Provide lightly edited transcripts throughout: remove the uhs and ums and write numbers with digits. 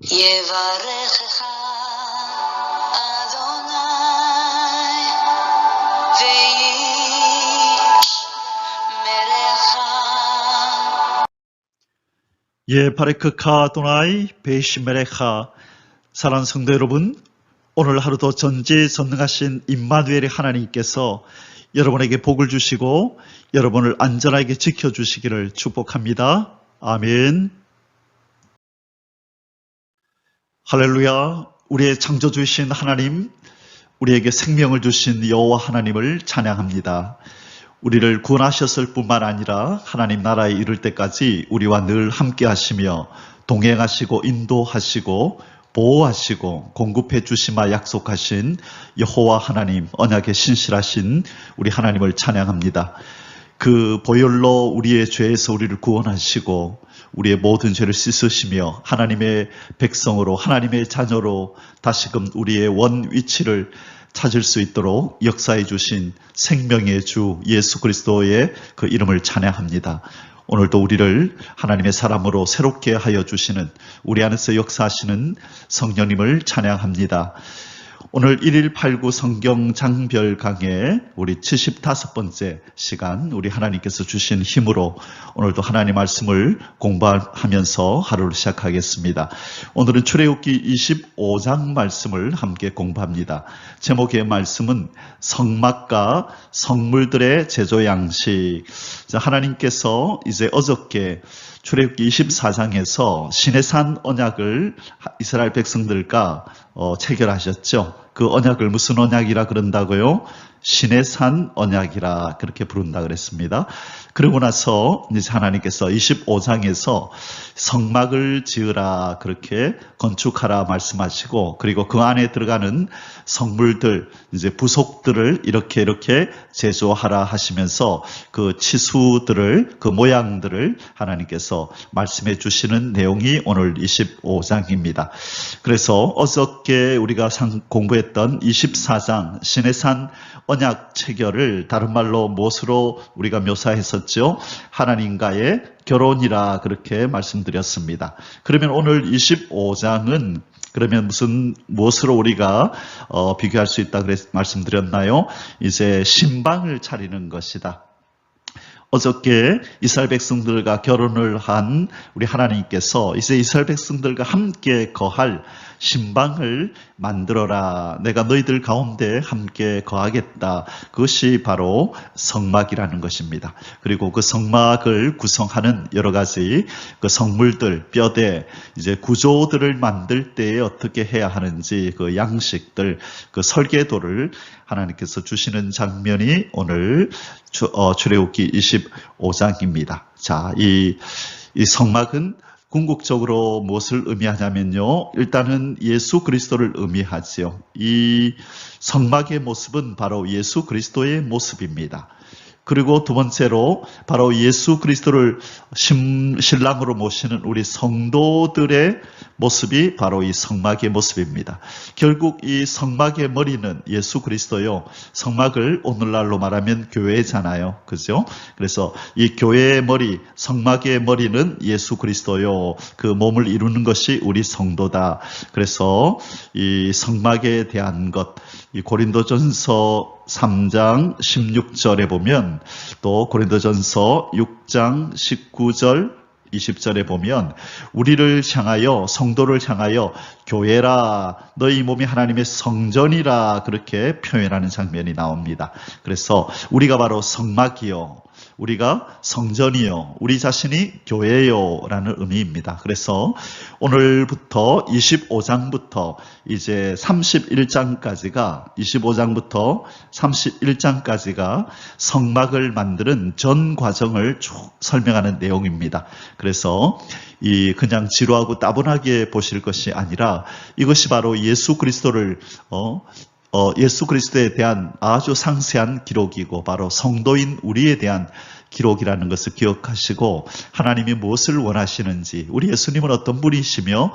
יברכך אדוני וישמרך. 바레크카 아도나이 베이시메레카. 사랑하는 성도 여러분, 오늘 하루도 전지전능하신 임마누엘의 하나님께서 여러분에게 복을 주시고 여러분을 안전하게 지켜주시기를 축복합니다. 아멘. 할렐루야. 우리의 창조주이신 하나님, 우리에게 생명을 주신 여호와 하나님을 찬양합니다. 우리를 구원하셨을 뿐만 아니라 하나님 나라에 이를 때까지 우리와 늘 함께 하시며 동행하시고 인도하시고 보호하시고 공급해 주시마 약속하신 여호와 하나님, 언약에 신실하신 우리 하나님을 찬양합니다. 그 보혈로 우리의 죄에서 우리를 구원하시고 우리의 모든 죄를 씻으시며 하나님의 백성으로, 하나님의 자녀로 다시금 우리의 원 위치를 찾을 수 있도록 역사해 주신 생명의 주 예수 그리스도의 그 이름을 찬양합니다. 오늘도 우리를 하나님의 사람으로 새롭게 하여 주시는, 우리 안에서 역사하시는 성령님을 찬양합니다. 오늘 1.189 성경 장별 강의 우리 75번째 시간, 우리 하나님께서 주신 힘으로 오늘도 하나님 말씀을 공부하면서 하루를 시작하겠습니다. 오늘은 출애굽기 25장 말씀을 함께 공부합니다. 제목의 말씀은 성막과 성물들의 제조 양식. 하나님께서 이제 어저께 출애굽기 24장에서 시내산 언약을 이스라엘 백성들과 체결하셨죠. 그 언약을 무슨 언약이라 그런다고요? 시내산 언약이라 그렇게 부른다 그랬습니다. 그러고 나서 이제 하나님께서 25장에서 성막을 지으라, 그렇게 건축하라 말씀하시고, 그리고 그 안에 들어가는 성물들, 이제 부속들을 이렇게 제조하라 하시면서 그 치수들을, 그 모양들을 하나님께서 말씀해 주시는 내용이 오늘 25장입니다. 그래서 어저께 우리가 공부했던 24장 시내산 언약 체결을 다른 말로 무엇으로 우리가 묘사했었죠? 하나님과의 결혼이라 그렇게 말씀드렸습니다. 그러면 오늘 25장은 그러면 무엇으로 우리가 비교할 수 있다 말씀드렸나요? 이제 신방을 차리는 것이다. 어저께 이스라엘 백성들과 결혼을 한 우리 하나님께서 이제 이스라엘 백성들과 함께 거할 신방을 만들어라. 내가 너희들 가운데 함께 거하겠다. 그것이 바로 성막이라는 것입니다. 그리고 그 성막을 구성하는 여러 가지 그 성물들, 뼈대, 이제 구조들을 만들 때에 어떻게 해야 하는지 그 양식들, 그 설계도를 하나님께서 주시는 장면이 오늘 출애굽기 25장입니다. 자, 이 성막은 궁극적으로 무엇을 의미하냐면요. 일단은 예수 그리스도를 의미하지요. 이 성막의 모습은 바로 예수 그리스도의 모습입니다. 그리고 두 번째로 바로 예수 그리스도를 신랑으로 모시는 우리 성도들의 모습이 바로 이 성막의 모습입니다. 결국 이 성막의 머리는 예수 그리스도요. 성막을 오늘날로 말하면 교회잖아요. 그죠? 그래서 이 교회의 머리, 성막의 머리는 예수 그리스도요. 그 몸을 이루는 것이 우리 성도다. 그래서 이 성막에 대한 것, 이 고린도전서 3장 16절에 보면, 또 고린도전서 6장 19절 20절에 보면 우리를 향하여, 성도를 향하여 교회라, 너희 몸이 하나님의 성전이라 그렇게 표현하는 장면이 나옵니다. 그래서 우리가 바로 성막이요, 우리가 성전이요, 우리 자신이 교회요 라는 의미입니다. 그래서 오늘부터 25장부터 이제 31장까지가, 25장부터 31장까지가 성막을 만드는 전 과정을 쭉 설명하는 내용입니다. 그래서 이 그냥 지루하고 따분하게 보실 것이 아니라 이것이 바로 예수 그리스도를 예수 그리스도에 대한 아주 상세한 기록이고 바로 성도인 우리에 대한 기록이라는 것을 기억하시고 하나님이 무엇을 원하시는지, 우리 예수님은 어떤 분이시며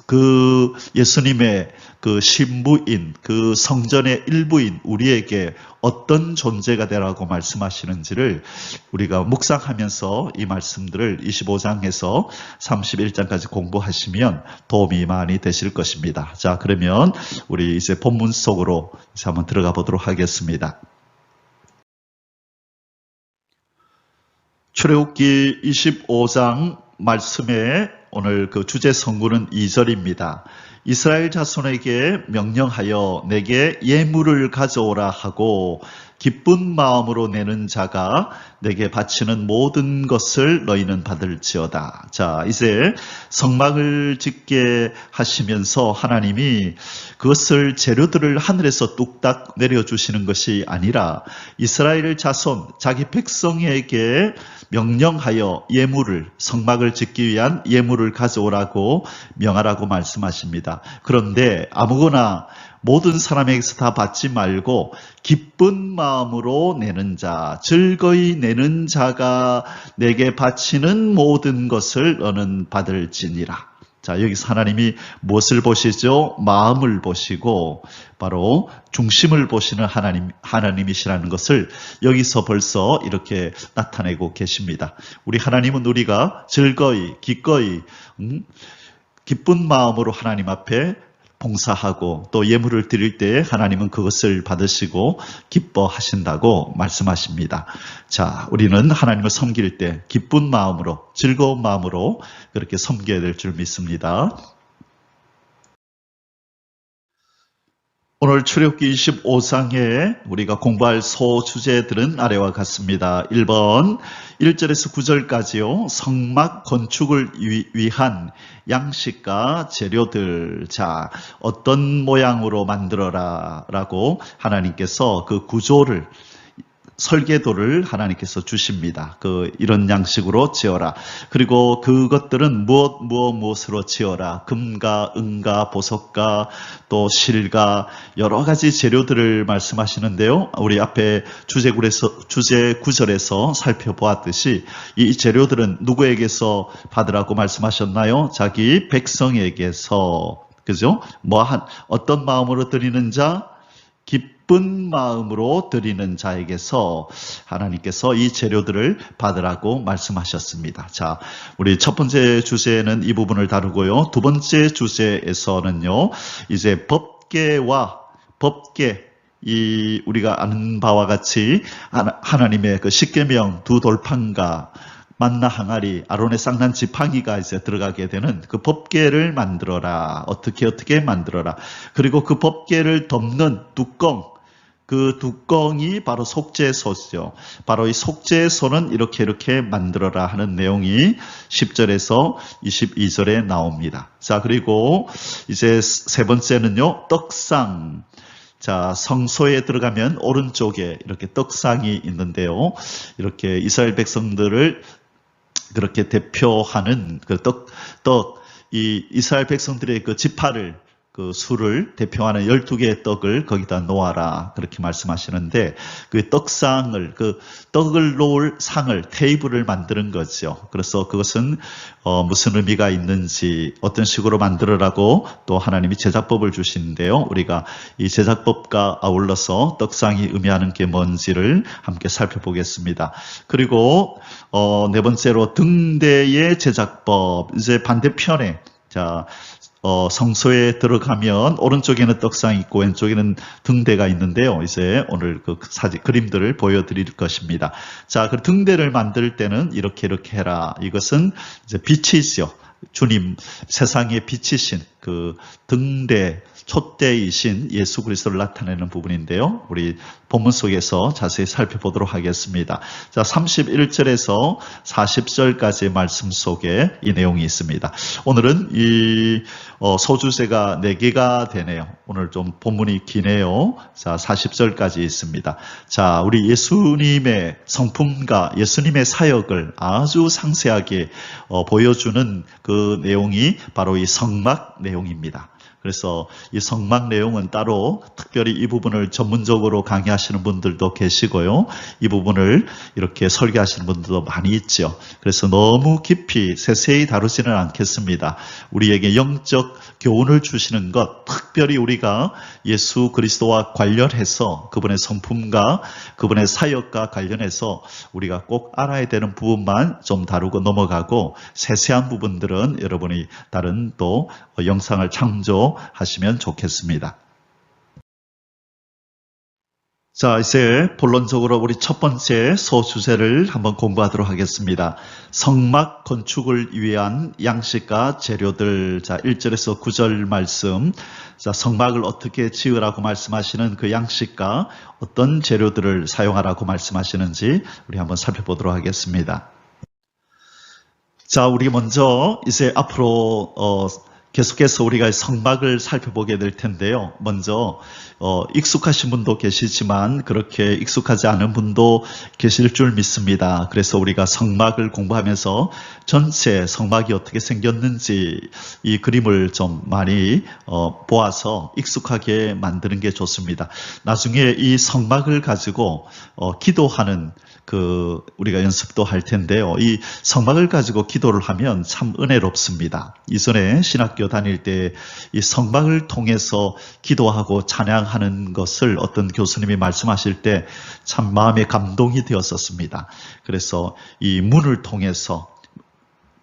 그 예수님의 그 신부인, 그 성전의 일부인 우리에게 어떤 존재가 되라고 말씀하시는지를 우리가 묵상하면서 이 말씀들을 25장에서 31장까지 공부하시면 도움이 많이 되실 것입니다. 자, 그러면 우리 이제 본문 속으로 이제 한번 들어가 보도록 하겠습니다. 출애굽기 25장 말씀에 오늘 그 주제 성구는 2절입니다. 이스라엘 자손에게 명령하여 내게 예물을 가져오라 하고 기쁜 마음으로 내는 자가 내게 바치는 모든 것을 너희는 받을지어다. 자, 이제 성막을 짓게 하시면서 하나님이 그것을 재료들을 하늘에서 뚝딱 내려주시는 것이 아니라 이스라엘 자손, 자기 백성에게 명령하여 예물을, 성막을 짓기 위한 예물을 가져오라고 명하라고 말씀하십니다. 그런데 아무거나 모든 사람에게서 다 받지 말고 기쁜 마음으로 내는 자, 즐거이 내는 자가 내게 바치는 모든 것을 너는 받을지니라. 자, 여기서 하나님이 무엇을 보시죠? 마음을 보시고 바로 중심을 보시는 하나님이시라는 것을 여기서 벌써 이렇게 나타내고 계십니다. 우리 하나님은 우리가 즐거이, 기꺼이, 기쁜 마음으로 하나님 앞에 봉사하고 또 예물을 드릴 때에 하나님은 그것을 받으시고 기뻐하신다고 말씀하십니다. 자, 우리는 하나님을 섬길 때 기쁜 마음으로, 즐거운 마음으로 그렇게 섬겨야 될 줄 믿습니다. 오늘 출애굽기 25장에 우리가 공부할 소주제들은 아래와 같습니다. 1번 1절에서 9절까지요. 성막 건축을 위한 양식과 재료들. 자, 어떤 모양으로 만들어라 라고 하나님께서 그 구조를, 설계도를 하나님께서 주십니다. 이런 양식으로 지어라. 그리고 그것들은 무엇으로 지어라. 금과 은과 보석과 또 실과 여러 가지 재료들을 말씀하시는데요. 우리 앞에 주제 9절에서 살펴보았듯이 이 재료들은 누구에게서 받으라고 말씀하셨나요? 자기 백성에게서. 그죠? 어떤 마음으로 드리는 자? 기쁜 마음으로 드리는 자에게서 하나님께서 이 재료들을 받으라고 말씀하셨습니다. 자, 우리 첫 번째 주제는 이 부분을 다루고요. 두 번째 주제에서는요, 이제 법계, 우리가 아는 바와 같이 하나님의 그 십계명 두 돌판과 만나 항아리, 아론의 쌍난 지팡이가 이제 들어가게 되는 그 법궤를 만들어라. 어떻게 만들어라. 그리고 그 법궤를 덮는 뚜껑, 그 뚜껑이 바로 속죄소죠. 바로 이 속죄소는 이렇게 만들어라 하는 내용이 10절에서 22절에 나옵니다. 자, 그리고 이제 세 번째는요, 떡상. 자, 성소에 들어가면 오른쪽에 이렇게 떡상이 있는데요. 이렇게 이스라엘 백성들을 그렇게 대표하는 그 이 이스라엘 백성들의 그 지파를, 그 수를 대표하는 12개의 떡을 거기다 놓아라. 그렇게 말씀하시는데, 그 떡상을, 그 떡을 놓을 상을, 테이블을 만드는 거죠. 그래서 그것은 무슨 의미가 있는지, 어떤 식으로 만들어라고 또 하나님이 제작법을 주시는데요. 우리가 이 제작법과 아울러서 떡상이 의미하는 게 뭔지를 함께 살펴보겠습니다. 그리고 네 번째로 등대의 제작법. 이제 반대편에, 자, 성소에 들어가면 오른쪽에는 떡상이 있고 왼쪽에는 등대가 있는데요. 이제 오늘 그 그림들을 보여드릴 것입니다. 자, 그 등대를 만들 때는 이렇게 해라. 이것은 이제 빛이죠. 주님, 세상의 빛이신 그 등대, 촛대이신 예수 그리스도를 나타내는 부분인데요. 우리 본문 속에서 자세히 살펴보도록 하겠습니다. 자, 31절에서 40절까지의 말씀 속에 이 내용이 있습니다. 오늘은 이 소주제가 4개가 되네요. 오늘 좀 본문이 기네요. 자, 40절까지 있습니다. 자, 우리 예수님의 성품과 예수님의 사역을 아주 상세하게 보여주는 그 내용이 바로 이 성막 내용입니다. 그래서 이 성막 내용은 따로 특별히 이 부분을 전문적으로 강의하시는 분들도 계시고요. 이 부분을 이렇게 설계하시는 분들도 많이 있죠. 그래서 너무 깊이 세세히 다루지는 않겠습니다. 우리에게 영적 교훈을 주시는 것, 특별히 우리가 예수 그리스도와 관련해서 그분의 성품과 그분의 사역과 관련해서 우리가 꼭 알아야 되는 부분만 좀 다루고 넘어가고, 세세한 부분들은 여러분이 다른 또 영상을 참조하시면 좋겠습니다. 자, 이제 본론적으로 우리 첫 번째 소주제를 한번 공부하도록 하겠습니다. 성막 건축을 위한 양식과 재료들. 자, 1절에서 9절 말씀. 자, 성막을 어떻게 지으라고 말씀하시는 그 양식과 어떤 재료들을 사용하라고 말씀하시는지 우리 한번 살펴보도록 하겠습니다. 자, 우리 먼저 이제 앞으로 계속해서 우리가 성막을 살펴보게 될 텐데요. 먼저 익숙하신 분도 계시지만 그렇게 익숙하지 않은 분도 계실 줄 믿습니다. 그래서 우리가 성막을 공부하면서 전체 성막이 어떻게 생겼는지 이 그림을 좀 많이 보아서 익숙하게 만드는 게 좋습니다. 나중에 이 성막을 가지고 기도하는 우리가 연습도 할 텐데요. 이 성막을 가지고 기도를 하면 참 은혜롭습니다. 이전에 신학교 다닐 때 이 성막을 통해서 기도하고 찬양하는 것을 어떤 교수님이 말씀하실 때 참 마음에 감동이 되었었습니다. 그래서 이 문을 통해서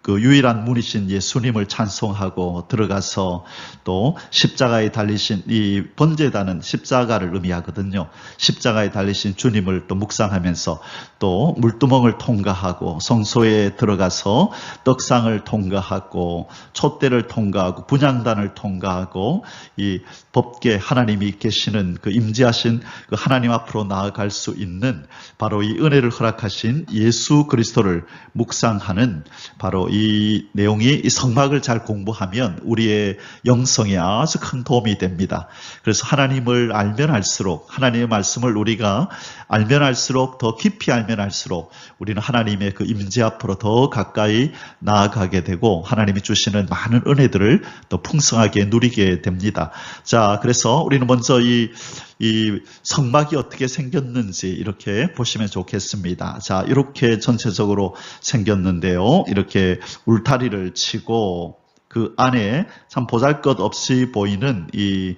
그 유일한 문이신 예수님을 찬송하고 들어가서 또 십자가에 달리신 이 번제단은 십자가를 의미하거든요. 십자가에 달리신 주님을 또 묵상하면서 또 물두멍을 통과하고 성소에 들어가서 떡상을 통과하고 촛대를 통과하고 분향단을 통과하고 이 법계 하나님이 계시는 그 임재하신 그 하나님 앞으로 나아갈 수 있는 바로 이 은혜를 허락하신 예수 그리스도를 묵상하는 바로 이 내용이 이 성막을 잘 공부하면 우리의 영성에 아주 큰 도움이 됩니다. 그래서 하나님을 알면 알수록, 하나님의 말씀을 우리가 알면 알수록, 더 깊이 알면 알수록 우리는 하나님의 그 임재 앞으로 더 가까이 나아가게 되고 하나님이 주시는 많은 은혜들을 더 풍성하게 누리게 됩니다. 자, 그래서 우리는 먼저 이 성막이 어떻게 생겼는지 이렇게 보시면 좋겠습니다. 자, 이렇게 전체적으로 생겼는데요. 이렇게 울타리를 치고 그 안에 참 보잘것없이 보이는 이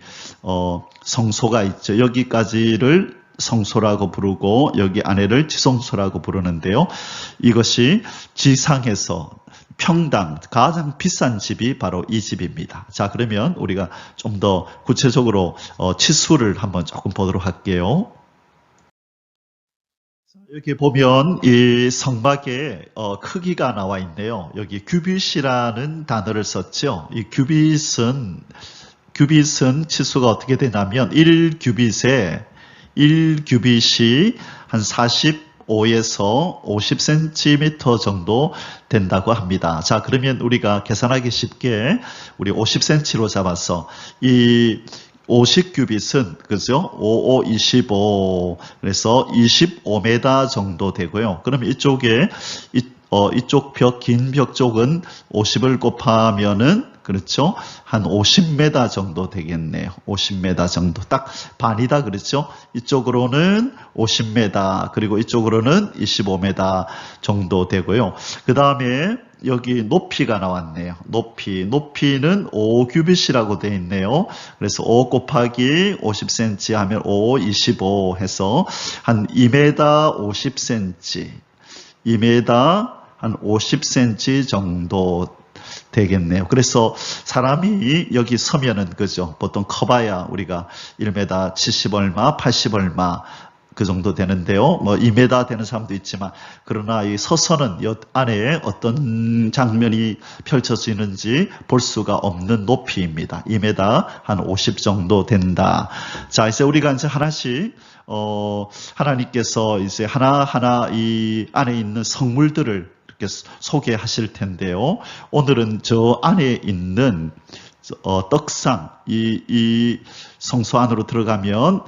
성소가 있죠. 여기까지를 성소라고 부르고 여기 안에를 지성소라고 부르는데요. 이것이 지상에서 평당 가장 비싼 집이 바로 이 집입니다. 자, 그러면 우리가 좀 더 구체적으로 치수를 한번 조금 보도록 할게요. 여기 보면 이 성막의 크기가 나와 있네요. 여기 규빗이라는 단어를 썼죠. 이 규빗은 치수가 어떻게 되냐면 1규빗이 한 45에서 50cm 정도 된다고 합니다. 자, 그러면 우리가 계산하기 쉽게 우리 50cm로 잡아서 이 50규빗은 그죠? 5525 그래서 25m 정도 되고요. 그러면 이쪽에 이쪽 긴 벽 쪽은 50을 곱하면은 그렇죠? 한 50m 정도 되겠네요. 50m 정도. 딱 반이다 그렇죠? 이쪽으로는 50m 그리고 이쪽으로는 25m 정도 되고요. 그 다음에 여기 높이가 나왔네요. 높이는 5규빗이라고 되어 있네요. 그래서 5 곱하기 50cm 하면 5, 25 해서 한 2m 50cm 2m 한 50cm 정도 되겠네요. 그래서 사람이 여기 서면은 그죠? 보통 커봐야 우리가 1m 70 얼마, 80 얼마 그 정도 되는데요. 뭐 2m 되는 사람도 있지만 그러나 이 서서는 이 안에 어떤 장면이 펼쳐지는지 볼 수가 없는 높이입니다. 2m 한 50 정도 된다. 자, 이제 우리가 이제 하나씩 하나님께서 이제 하나하나 이 안에 있는 성물들을 이렇게 소개하실 텐데요. 오늘은 저 안에 있는 떡상, 이 성소 안으로 들어가면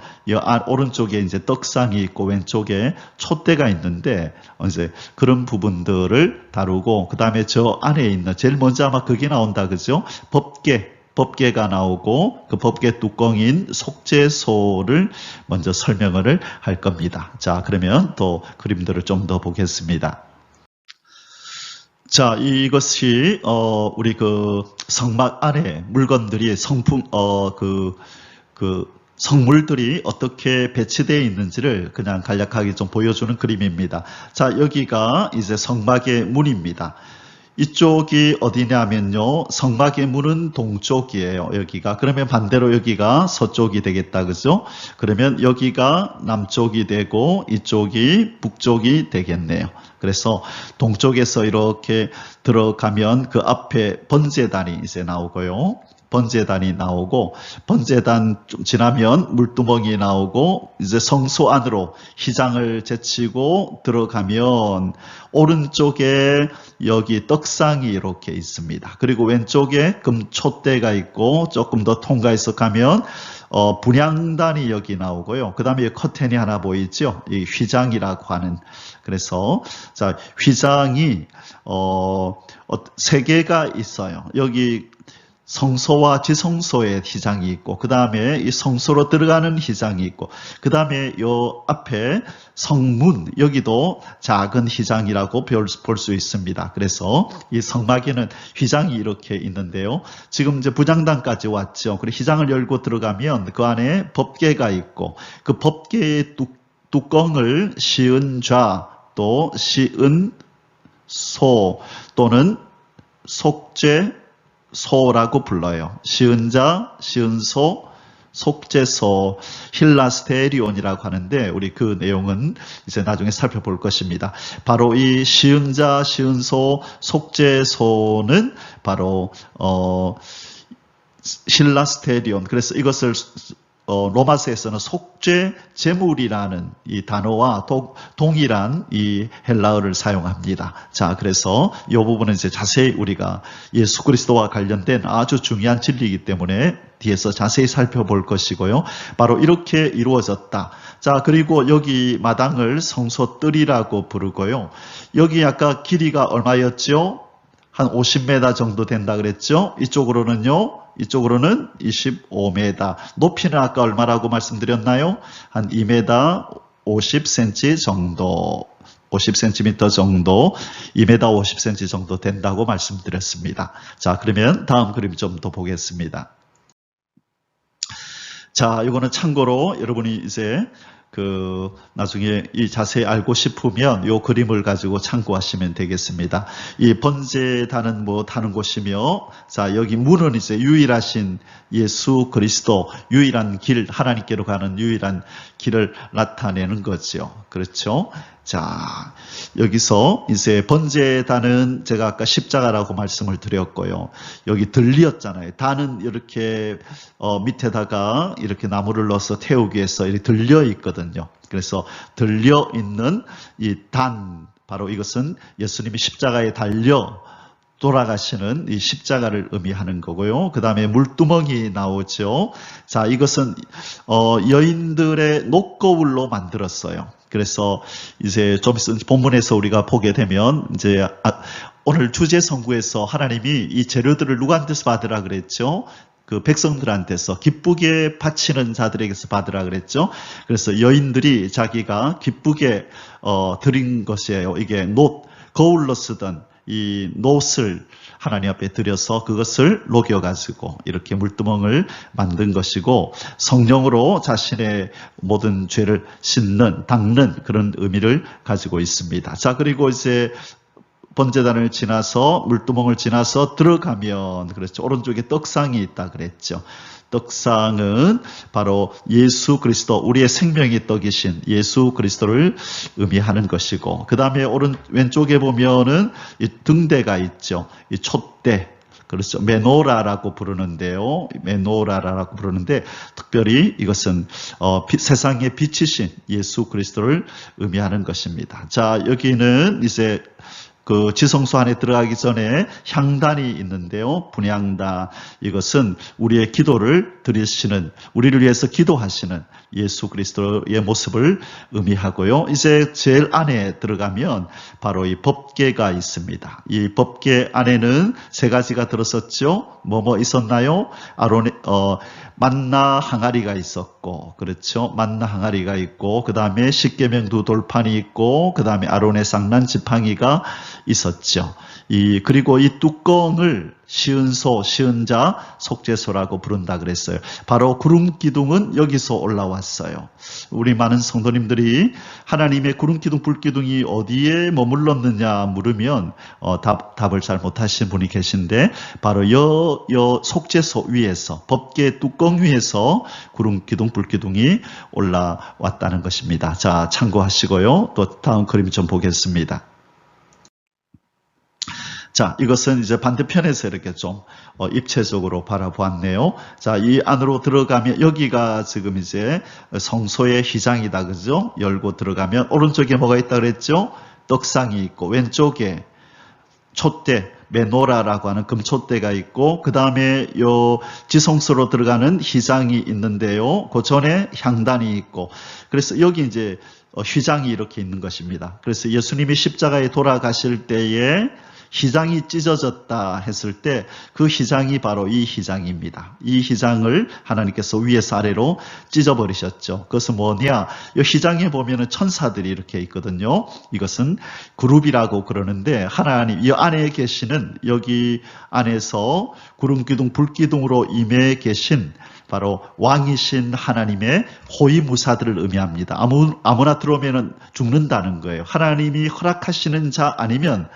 오른쪽에 이제 떡상이 있고 왼쪽에 촛대가 있는데 이제 그런 부분들을 다루고 그 다음에 저 안에 있는 제일 먼저 아마 그게 나온다 그죠? 법계 법궤가 나오고 그 법궤 뚜껑인 속죄소를 먼저 설명을 할 겁니다. 자, 그러면 또 그림들을 좀 더 보겠습니다. 자, 이것이 우리 그 성막 안에 물건들이 성물들이 어떻게 배치되어 있는지를 그냥 간략하게 좀 보여주는 그림입니다. 자, 여기가 이제 성막의 문입니다. 이쪽이 어디냐면요, 성막의 문은 동쪽이에요. 여기가. 그러면 반대로 여기가 서쪽이 되겠다, 그죠? 그러면 여기가 남쪽이 되고 이쪽이 북쪽이 되겠네요. 그래서 동쪽에서 이렇게 들어가면 그 앞에 번제단이 이제 나오고요. 번제단이 나오고, 번제단 좀 지나면 물두멍이 나오고, 이제 성소 안으로 휘장을 제치고 들어가면 오른쪽에 여기 떡상이 이렇게 있습니다. 그리고 왼쪽에 금촛대가 있고, 조금 더 통과해서 가면 분향단이 여기 나오고요. 그 다음에 커튼이 하나 보이죠? 이 휘장이라고 하는. 그래서 자, 휘장이 세 개가 있어요. 여기 성소와 지성소의 휘장이 있고, 그 다음에 이 성소로 들어가는 휘장이 있고, 그 다음에 요 앞에 성문, 여기도 작은 휘장이라고 볼 수 있습니다. 그래서 이 성막에는 휘장이 이렇게 있는데요. 지금 이제 부장단까지 왔죠. 그리고 휘장을 열고 들어가면 그 안에 법궤가 있고, 그 법궤의 뚜껑을 시은 좌, 또 시은 소, 또는 속죄 소라고 불러요. 시은자, 시은소, 속죄소, 힐라스테리온이라고 하는데 우리 그 내용은 이제 나중에 살펴볼 것입니다. 바로 이 시은자, 시은소, 속죄소는 바로 힐라스테리온. 그래서 이것을 로마서에서는 속죄 제물이라는 이 단어와 동일한 이 헬라어를 사용합니다. 자, 그래서 이 부분은 이제 자세히 우리가 예수 그리스도와 관련된 아주 중요한 진리이기 때문에 뒤에서 자세히 살펴볼 것이고요. 바로 이렇게 이루어졌다. 자, 그리고 여기 마당을 성소뜰이라고 부르고요. 여기 아까 길이가 얼마였죠? 한 50m 정도 된다 그랬죠? 이쪽으로는 25m. 높이는 아까 얼마라고 말씀드렸나요? 한 2m 50cm 정도, 50cm 정도, 2m 50cm 정도 된다고 말씀드렸습니다. 자, 그러면 다음 그림 좀 더 보겠습니다. 자, 이거는 참고로 여러분이 이제 나중에 이 자세히 알고 싶으면 이 그림을 가지고 참고하시면 되겠습니다. 이 번제단은 뭐 다른 곳이며, 자, 여기 문은 이제 유일하신 예수 그리스도, 유일한 길, 하나님께로 가는 유일한 길을 나타내는 거죠. 그렇죠? 자, 여기서 이제 번제단은 제가 아까 십자가라고 말씀을 드렸고요. 여기 들리었잖아요. 단은 이렇게 밑에다가 이렇게 나무를 넣어서 태우기 위해서 이렇게 들려 있거든요. 그래서 들려 있는 이 단, 바로 이것은 예수님이 십자가에 달려 돌아가시는 이 십자가를 의미하는 거고요. 그 다음에 물두멍이 나오죠. 자, 이것은 여인들의 녹거울로 만들었어요. 그래서 이제 좀 있어 본문에서 우리가 보게 되면 이제 오늘 주제 선구에서 하나님이 이 재료들을 누구한테서 받으라 그랬죠? 그 백성들한테서 기쁘게 바치는 자들에게서 받으라 그랬죠. 그래서 여인들이 자기가 기쁘게 드린 것이에요. 이게 거울로 쓰던 이 놋을 하나님 앞에 드려서 그것을 녹여가지고 이렇게 물두멍을 만든 것이고, 성령으로 자신의 모든 죄를 닦는 그런 의미를 가지고 있습니다. 자, 그리고 이제 번제단을 지나서 물두멍을 지나서 들어가면, 그렇죠, 오른쪽에 떡상이 있다 그랬죠. 떡상은 바로 예수 그리스도, 우리의 생명의 떡이신 예수 그리스도를 의미하는 것이고, 그 다음에 왼쪽에 보면은 이 등대가 있죠. 이 촛대, 그렇죠. 메노라라고 부르는데요. 메노라라고 부르는데, 특별히 이것은 세상의 빛이신 예수 그리스도를 의미하는 것입니다. 자, 여기는 이제 그 지성소 안에 들어가기 전에 향단이 있는데요. 분향단, 이것은 우리의 기도를 드리시는, 우리를 위해서 기도하시는 예수 그리스도의 모습을 의미하고요. 이제 제일 안에 들어가면 바로 이 법궤가 있습니다. 이 법궤 안에는 세 가지가 들었었죠. 뭐 있었나요? 아론의 만나 항아리가 있었고, 그렇죠? 만나 항아리가 있고, 그 다음에 십계명 두 돌판이 있고, 그 다음에 아론의 쌍난 지팡이가 있었죠. 그리고 이 뚜껑을 시은소, 시은자, 속죄소라고 부른다 그랬어요. 바로 구름기둥은 여기서 올라왔어요. 우리 많은 성도님들이 하나님의 구름기둥, 불기둥이 어디에 머물렀느냐 물으면 답을 잘 못하시는 분이 계신데, 바로 여 속죄소 위에서, 법궤 뚜껑 위에서 구름기둥, 불기둥이 올라왔다는 것입니다. 자, 참고하시고요. 또 다음 그림 좀 보겠습니다. 자, 이것은 이제 반대편에서 이렇게 좀 입체적으로 바라보았네요. 자, 이 안으로 들어가면 여기가 지금 이제 성소의 휘장이다, 그죠? 열고 들어가면 오른쪽에 뭐가 있다 그랬죠? 떡상이 있고, 왼쪽에 촛대, 메노라라고 하는 금촛대가 있고, 그 다음에 요 지성소로 들어가는 휘장이 있는데요. 그 전에 향단이 있고, 그래서 여기 이제 휘장이 이렇게 있는 것입니다. 그래서 예수님이 십자가에 돌아가실 때에 휘장이 찢어졌다 했을 때 그 휘장이 바로 이 휘장입니다. 이 휘장을 하나님께서 위에서 아래로 찢어버리셨죠. 그것은 뭐냐? 이 휘장에 보면은 천사들이 이렇게 있거든요. 이것은 그룹이라고 그러는데, 하나님 이 안에 계시는, 여기 안에서 구름기둥 불기둥으로 임해 계신 바로 왕이신 하나님의 호위무사들을 의미합니다. 아무나 들어오면 죽는다는 거예요. 하나님이 허락하시는 자 아니면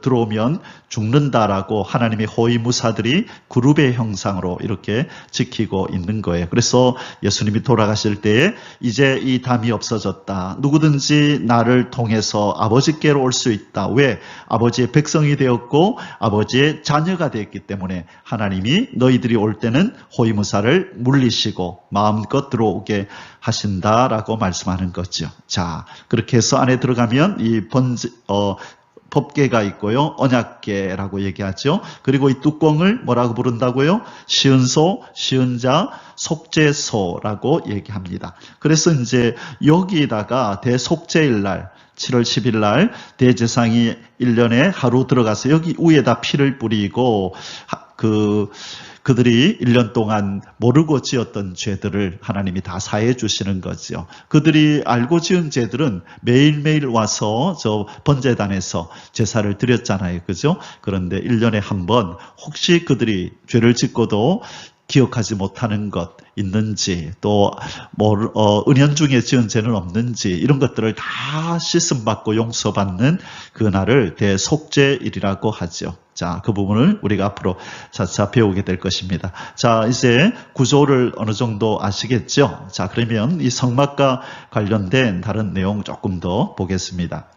들어오면 죽는다라고 하나님의 호위무사들이 그룹의 형상으로 이렇게 지키고 있는 거예요. 그래서 예수님이 돌아가실 때에 이제 이 담이 없어졌다. 누구든지 나를 통해서 아버지께로 올 수 있다. 왜? 아버지의 백성이 되었고 아버지의 자녀가 되었기 때문에 하나님이 너희들이 올 때는 호위무사를 물리시고 마음껏 들어오게 하신다라고 말씀하는 거죠. 자, 그렇게 해서 안에 들어가면 이 법궤가 있고요. 언약궤라고 얘기하죠. 그리고 이 뚜껑을 뭐라고 부른다고요? 시은소, 시은자, 속죄소라고 얘기합니다. 그래서 이제 여기다가 대속죄일 날, 7월 10일 날 대제사장이 1년에 하루 들어가서 여기 위에다 피를 뿌리고 그들이 1년 동안 모르고 지었던 죄들을 하나님이 다 사해 주시는 거죠. 그들이 알고 지은 죄들은 매일매일 와서 저 번제단에서 제사를 드렸잖아요. 그죠? 그런데 1년에 한 번 혹시 그들이 죄를 짓고도 기억하지 못하는 것 있는지, 또 은연중에 지은 죄는 없는지, 이런 것들을 다 씻음받고 용서받는 그날을 대속죄일이라고 하죠. 자, 그 부분을 우리가 앞으로 차차 배우게 될 것입니다. 자, 이제 구조를 어느 정도 아시겠죠? 자, 그러면 이 성막과 관련된 다른 내용 조금 더 보겠습니다.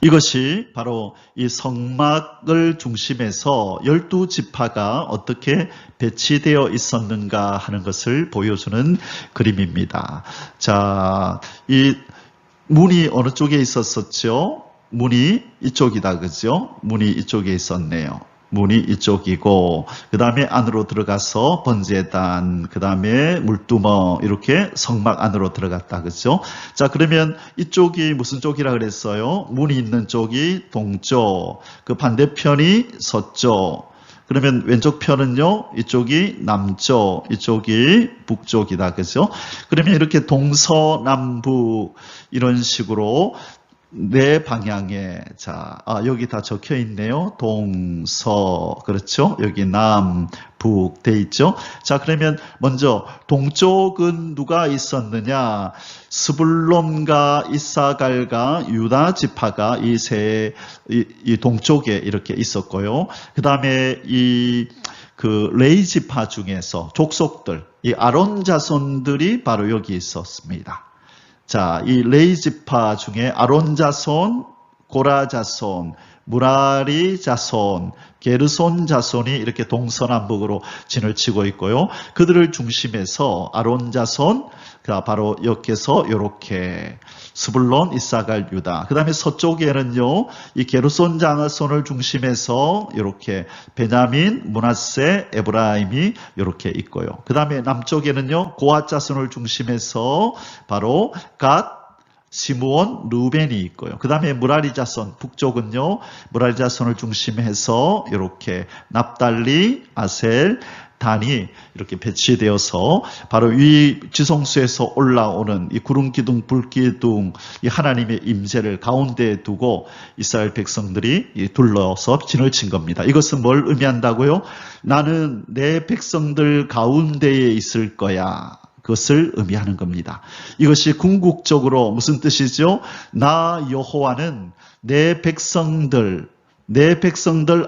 이것이 바로 이 성막을 중심해서 12지파가 어떻게 배치되어 있었는가 하는 것을 보여주는 그림입니다. 자, 이 문이 어느 쪽에 있었었죠? 문이 이쪽이다, 그죠? 문이 이쪽에 있었네요. 문이 이쪽이고, 그 다음에 안으로 들어가서 번제단, 그 다음에 물두멍, 이렇게 성막 안으로 들어갔다, 그죠? 자, 그러면 이쪽이 무슨 쪽이라 그랬어요? 문이 있는 쪽이 동쪽, 그 반대편이 서쪽. 그러면 왼쪽 편은요, 이쪽이 남쪽, 이쪽이 북쪽이다, 그죠? 그러면 이렇게 동서남북 이런 식으로 네 방향에, 자, 여기 다 적혀 있네요. 동서, 그렇죠? 여기 남, 북 돼 있죠? 자, 그러면 먼저 동쪽은 누가 있었느냐? 스불론과 이사갈과 유다 지파가 이 동쪽에 이렇게 있었고요. 그 다음에 레이 지파 중에서 족속들, 이 아론 자손들이 바로 여기 있었습니다. 자, 이 레이 지파 중에 아론 자손, 고라 자손, 무라리 자손, 게르손 자손이 이렇게 동서남북으로 진을 치고 있고요. 그들을 중심해서 아론 자손, 바로 여기서 이렇게 스불론, 이사갈, 유다. 그 다음에 서쪽에는요, 이 게르손 자손을 중심해서 이렇게 베냐민, 므낫세, 에브라임이 이렇게 있고요. 그 다음에 남쪽에는요, 고앗 자손을 중심해서 바로 갓, 시므온, 루벤이 있고요. 그 다음에 무라리 자손, 북쪽은요, 무라리 자손을 중심해서 이렇게 납달리, 아셀, 단이 이렇게 배치되어서 바로 이 지성소에서 올라오는 이 구름 기둥, 불 기둥, 이 하나님의 임재를 가운데에 두고 이스라엘 백성들이 둘러서 진을 친 겁니다. 이것은 뭘 의미한다고요? 나는 내 백성들 가운데에 있을 거야. 그것을 의미하는 겁니다. 이것이 궁극적으로 무슨 뜻이죠? 나 여호와는 내 백성들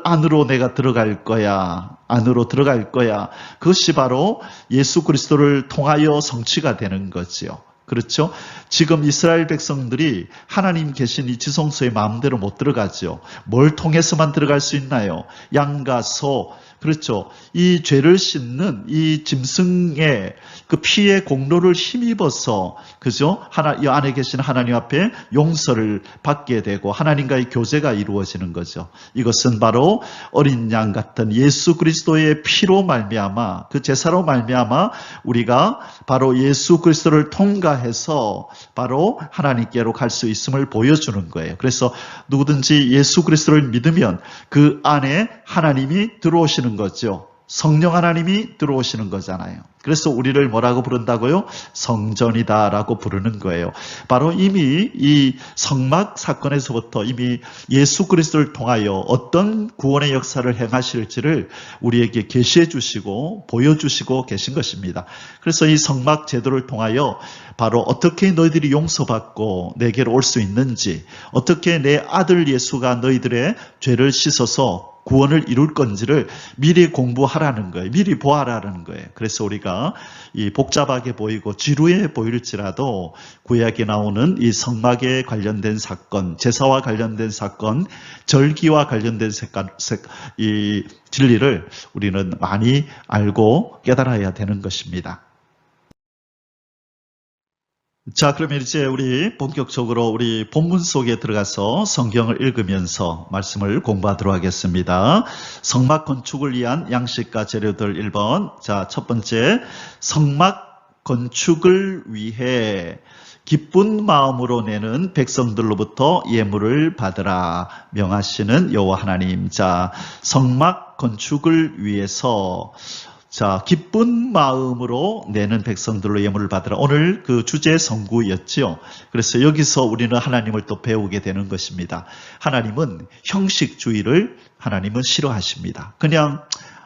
안으로 내가 들어갈 거야. 안으로 들어갈 거야. 그것이 바로 예수 그리스도를 통하여 성취가 되는 거죠. 그렇죠? 지금 이스라엘 백성들이 하나님 계신 이 지성소에 마음대로 못 들어가죠. 뭘 통해서만 들어갈 수 있나요? 양과 소, 그렇죠. 이 죄를 씻는 이 짐승의 그 피의 공로를 힘입어서, 그죠? 이 안에 계신 하나님 앞에 용서를 받게 되고 하나님과의 교제가 이루어지는 거죠. 이것은 바로 어린 양 같은 예수 그리스도의 피로 말미암아, 그 제사로 말미암아 우리가 바로 예수 그리스도를 통과해서 바로 하나님께로 갈 수 있음을 보여주는 거예요. 그래서 누구든지 예수 그리스도를 믿으면 그 안에 하나님이 들어오시는 거죠. 성령 하나님이 들어오시는 거잖아요. 그래서 우리를 뭐라고 부른다고요? 성전이다라고 부르는 거예요. 바로 이미 이 성막 사건에서부터 이미 예수 그리스도를 통하여 어떤 구원의 역사를 행하실지를 우리에게 계시해 주시고 보여주시고 계신 것입니다. 그래서 이 성막 제도를 통하여 바로 어떻게 너희들이 용서받고 내게로 올 수 있는지, 어떻게 내 아들 예수가 너희들의 죄를 씻어서 구원을 이룰 건지를 미리 공부하라는 거예요. 미리 보아라는 거예요. 그래서 우리가 이 복잡하게 보이고 지루해 보일지라도 구약에 나오는 이 성막에 관련된 사건, 제사와 관련된 사건, 절기와 관련된 이 진리를 우리는 많이 알고 깨달아야 되는 것입니다. 자, 그러면 이제 우리 본격적으로 우리 본문 속에 들어가서 성경을 읽으면서 말씀을 공부하도록 하겠습니다. 성막 건축을 위한 양식과 재료들 1번. 자, 첫 번째, 성막 건축을 위해 기쁜 마음으로 내는 백성들로부터 예물을 받으라 명하시는 여호와 하나님. 자, 성막 건축을 위해서 자, 기쁜 마음으로 내는 백성들로 예물을 받으라. 오늘 그 주제 성구였죠. 그래서 여기서 우리는 하나님을 또 배우게 되는 것입니다. 하나님은 형식주의를 하나님은 싫어하십니다. 그냥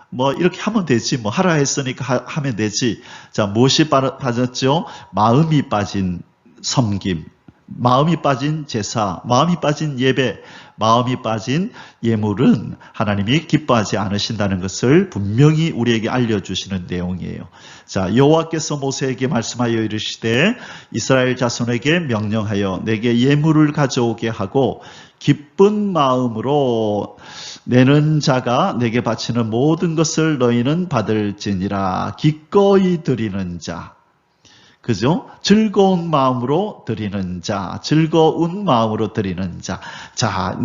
뭐 이렇게 하면 되지, 뭐 하라 했으니까 하면 되지. 자, 무엇이 빠졌죠? 마음이 빠진 섬김, 마음이 빠진 제사, 마음이 빠진 예배, 마음이 빠진 예물은 하나님이 기뻐하지 않으신다는 것을 분명히 우리에게 알려주시는 내용이에요. 자, 여호와께서 모세에게 말씀하여 이르시되 이스라엘 자손에게 명령하여 내게 예물을 가져오게 하고 기쁜 마음으로 내는 자가 내게 바치는 모든 것을 너희는 받을지니라. 기꺼이 드리는 자, 그죠? 즐거운 마음으로 드리는 자, 즐거운 마음으로 드리는 자. 자,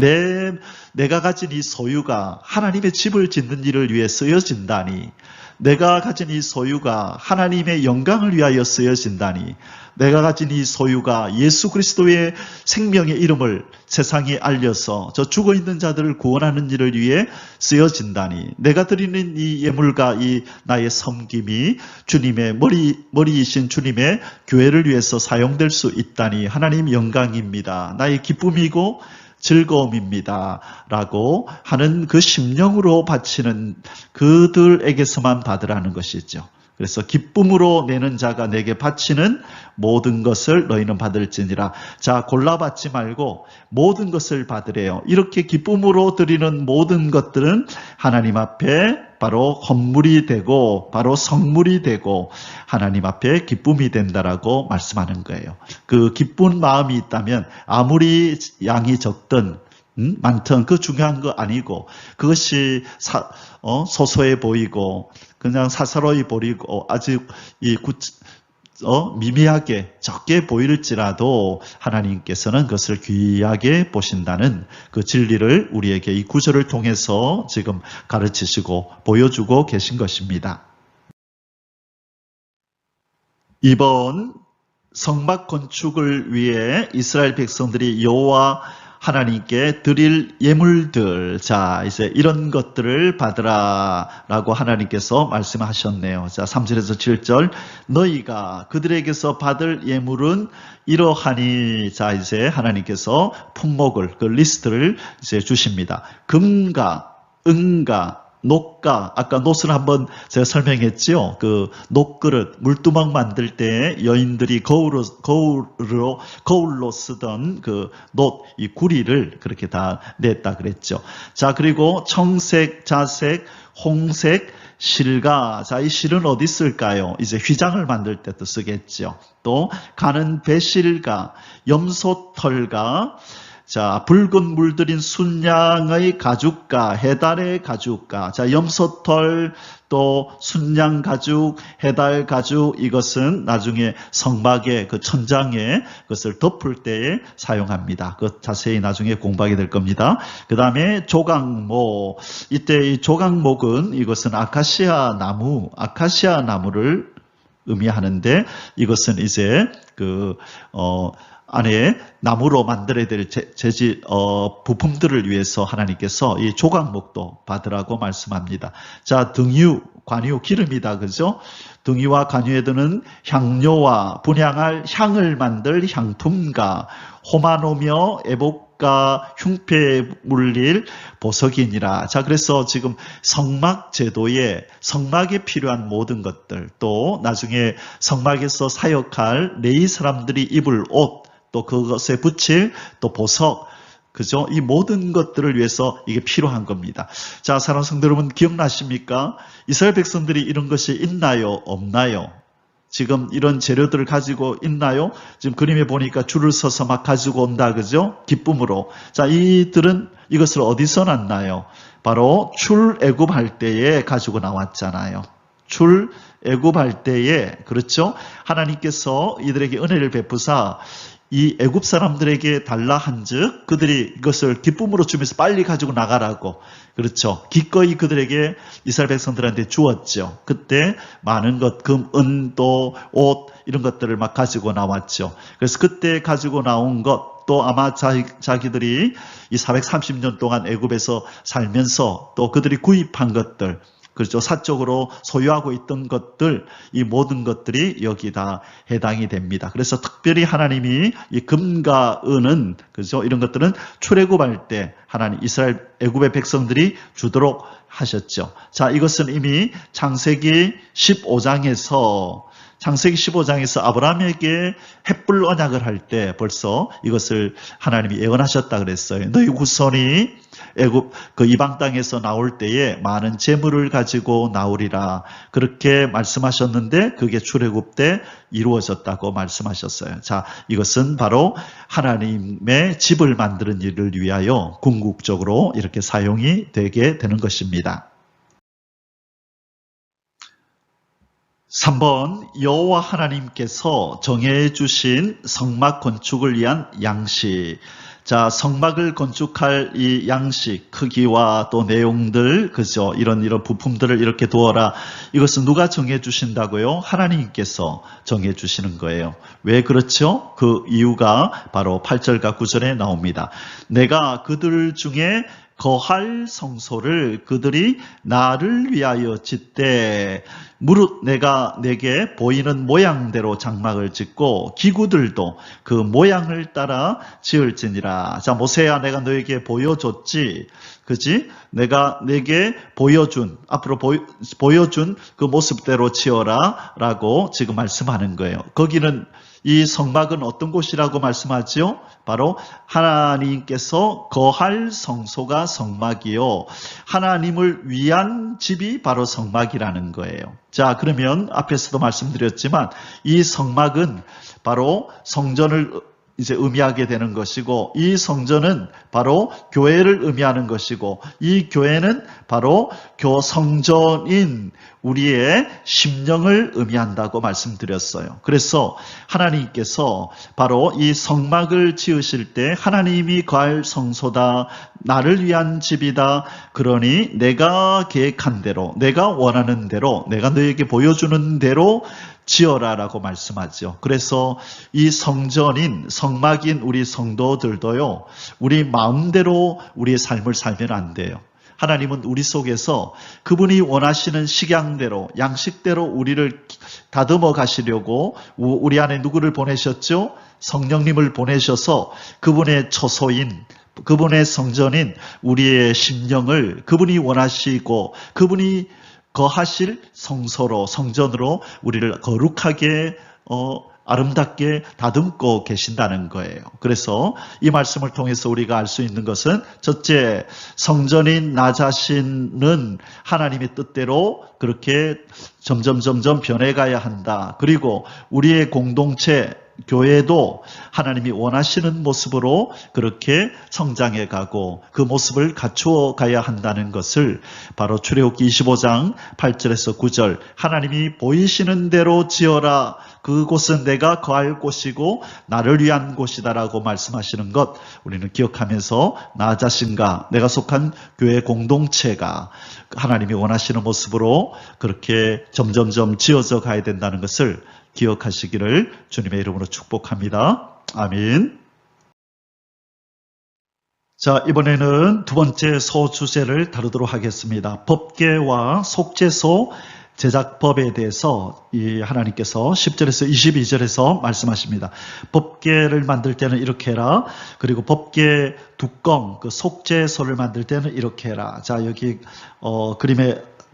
내가 가진 이 소유가 하나님의 집을 짓는 일을 위해 쓰여진다니, 내가 가진 이 소유가 하나님의 영광을 위하여 쓰여진다니, 내가 가진 이 소유가 예수 그리스도의 생명의 이름을 세상에 알려서 저 죽어있는 자들을 구원하는 일을 위해 쓰여진다니, 내가 드리는 이 예물과 이 나의 섬김이 주님의 머리이신 주님의 교회를 위해서 사용될 수 있다니 하나님 영광입니다. 나의 기쁨이고 즐거움입니다. 라고 하는 그 심령으로 바치는 그들에게서만 받으라는 것이죠. 그래서 기쁨으로 내는 자가 내게 바치는 모든 것을 너희는 받을지니라. 자, 골라받지 말고 모든 것을 받으래요. 이렇게 기쁨으로 드리는 모든 것들은 하나님 앞에 바로 헌물이 되고 바로 성물이 되고 하나님 앞에 기쁨이 된다라고 말씀하는 거예요. 그 기쁜 마음이 있다면 아무리 양이 적든 많던 그 중요한 거 아니고 그것이 소소해 보이고 그냥 사사로이 보이고 아주 미미하게 적게 보일지라도 하나님께서는 그것을 귀하게 보신다는 그 진리를 우리에게 이 구절을 통해서 지금 가르치시고 보여주고 계신 것입니다. 이번 성막 건축을 위해 이스라엘 백성들이 여호와 하나님께 드릴 예물들, 자 이제 이런 것들을 받으라 라고 하나님께서 말씀하셨네요. 자 3절에서 7절, 너희가 그들에게서 받을 예물은 이러하니, 자 이제 하나님께서 품목을, 그 리스트를 이제 주십니다. 금과 은과 녹가, 아까 놋을 한번 제가 설명했죠. 그 녹그릇, 물두멍 만들 때 여인들이 거울로 쓰던 그 놋, 이 구리를 그렇게 다 냈다 그랬죠. 자, 그리고 청색, 자색, 홍색, 실가. 자, 이 실은 어디 쓸까요? 이제 휘장을 만들 때도 쓰겠죠. 또 가는 배실가, 염소털가, 자, 붉은 물들인 순양의 가죽가, 해달의 가죽가. 자, 염소털, 또 순양 가죽, 해달 가죽, 이것은 나중에 성막의 그 천장에 그것을 덮을 때에 사용합니다. 그 자세히 나중에 공부하게 될 겁니다. 그 다음에 조각목. 이때 이 조각목은 이것은 아카시아 나무를 의미하는데, 이것은 이제 안에 나무로 만들어야 될 부품들을 위해서 하나님께서 이 조각목도 받으라고 말씀합니다. 자, 등유, 관유, 기름이다. 그죠? 등유와 관유에 드는 향료와 분향할 향을 만들 향품가, 호마노며 애복가 흉패에 물릴 보석이니라. 자, 그래서 지금 성막 제도에 성막에 필요한 모든 것들, 또 나중에 성막에서 사역할 레위 사람들이 입을 옷, 또 그것에 붙일 또 보석, 그죠? 이 모든 것들을 위해서 이게 필요한 겁니다. 자, 사랑하는 성도 여러분, 기억나십니까? 이스라엘 백성들이 이런 것이 있나요? 없나요? 지금 이런 재료들을 가지고 있나요? 지금 그림에 보니까 줄을 서서 막 가지고 온다, 그죠? 기쁨으로. 자, 이들은 이것을 어디서 났나요? 바로 출애굽할 때에 가지고 나왔잖아요. 출애굽할 때에, 그렇죠? 하나님께서 이들에게 은혜를 베푸사 이 애굽 사람들에게 달라 한즉 그들이 이것을 기쁨으로 주면서 빨리 가지고 나가라고, 그렇죠? 기꺼이 그들에게 이스라엘 백성들한테 주었죠. 그때 많은 것, 금, 은, 또 옷 이런 것들을 막 가지고 나왔죠. 그래서 그때 가지고 나온 것, 또 아마 자기들이 이 430년 동안 애굽에서 살면서 또 그들이 구입한 것들, 그렇죠. 사적으로 소유하고 있던 것들, 이 모든 것들이 여기 다 해당이 됩니다. 그래서 특별히 하나님이 이 금과 은은, 그렇죠. 이런 것들은 출애굽할 때 하나님 이스라엘 애굽의 백성들이 주도록 하셨죠. 자, 이것은 이미 창세기 15장에서 아브라함에게 햇불 언약을 할 때 벌써 이것을 하나님이 예언하셨다 그랬어요. 너희 후손이 애굽 그 이방 땅에서 나올 때에 많은 재물을 가지고 나오리라, 그렇게 말씀하셨는데 그게 출애굽 때 이루어졌다고 말씀하셨어요. 자, 이것은 바로 하나님의 집을 만드는 일을 위하여 궁극적으로 이렇게 사용이 되게 되는 것입니다. 3번, 여호와 하나님께서 정해 주신 성막 건축을 위한 양식. 자, 성막을 건축할 이 양식, 크기와 또 내용들, 그죠? 이런 부품들을 이렇게 두어라. 이것은 누가 정해 주신다고요? 하나님께서 정해 주시는 거예요. 왜 그렇죠? 그 이유가 바로 8절과 9절에 나옵니다. 내가 그들 중에 거할 성소를 그들이 나를 위하여 짓되 무릇 내가 내게 보이는 모양대로 장막을 짓고 기구들도 그 모양을 따라 지을지니라. 자, 모세야, 내가 너에게 보여줬지, 그지? 내가 내게 보여준, 앞으로 보여준 그 모습대로 지어라 라고 지금 말씀하는 거예요. 거기는 이 성막은 어떤 곳이라고 말씀하지요? 바로 하나님께서 거할 성소가 성막이요, 하나님을 위한 집이 바로 성막이라는 거예요. 자, 그러면 앞에서도 말씀드렸지만 이 성막은 바로 성전을 이제 의미하게 되는 것이고, 이 성전은 바로 교회를 의미하는 것이고, 이 교회는 바로 성전인 우리의 심령을 의미한다고 말씀드렸어요. 그래서 하나님께서 바로 이 성막을 지으실 때 하나님이 거할 성소다, 나를 위한 집이다, 그러니 내가 계획한 대로, 내가 원하는 대로, 내가 너에게 보여주는 대로 지어라라고 말씀하죠. 그래서 이 성전인 성막인 우리 성도들도요, 우리 마음대로 우리의 삶을 살면 안 돼요. 하나님은 우리 속에서 그분이 원하시는 식양대로, 양식대로 우리를 다듬어 가시려고 우리 안에 누구를 보내셨죠? 성령님을 보내셔서 그분의 처소인, 그분의 성전인 우리의 심령을 그분이 원하시고 그분이 거하실 성소로, 성전으로 우리를 거룩하게 아름답게 다듬고 계신다는 거예요. 그래서 이 말씀을 통해서 우리가 알 수 있는 것은, 첫째, 성전인 나 자신은 하나님의 뜻대로 그렇게 점점 변해가야 한다. 그리고 우리의 공동체, 교회도 하나님이 원하시는 모습으로 그렇게 성장해 가고 그 모습을 갖추어 가야 한다는 것을 바로 출애굽기 25장 8절에서 9절, 하나님이 보이시는 대로 지어라, 그곳은 내가 거할 곳이고 나를 위한 곳이다라고 말씀하시는 것, 우리는 기억하면서 나 자신과 내가 속한 교회 공동체가 하나님이 원하시는 모습으로 그렇게 점점 지어져 가야 된다는 것을 기억하시기를 주님의 이름으로 축복합니다. 아멘. 자, 이번에는 두 번째 소주제를 다루도록 하겠습니다. 법궤와 속죄소 제작법에 대해서 하나님께서 10절에서 22절에서 말씀하십니다. 법궤를 만들 때는 이렇게 해라. 그리고 법궤 뚜껑, 그 속죄소를 만들 때는 이렇게 해라. 자, 여기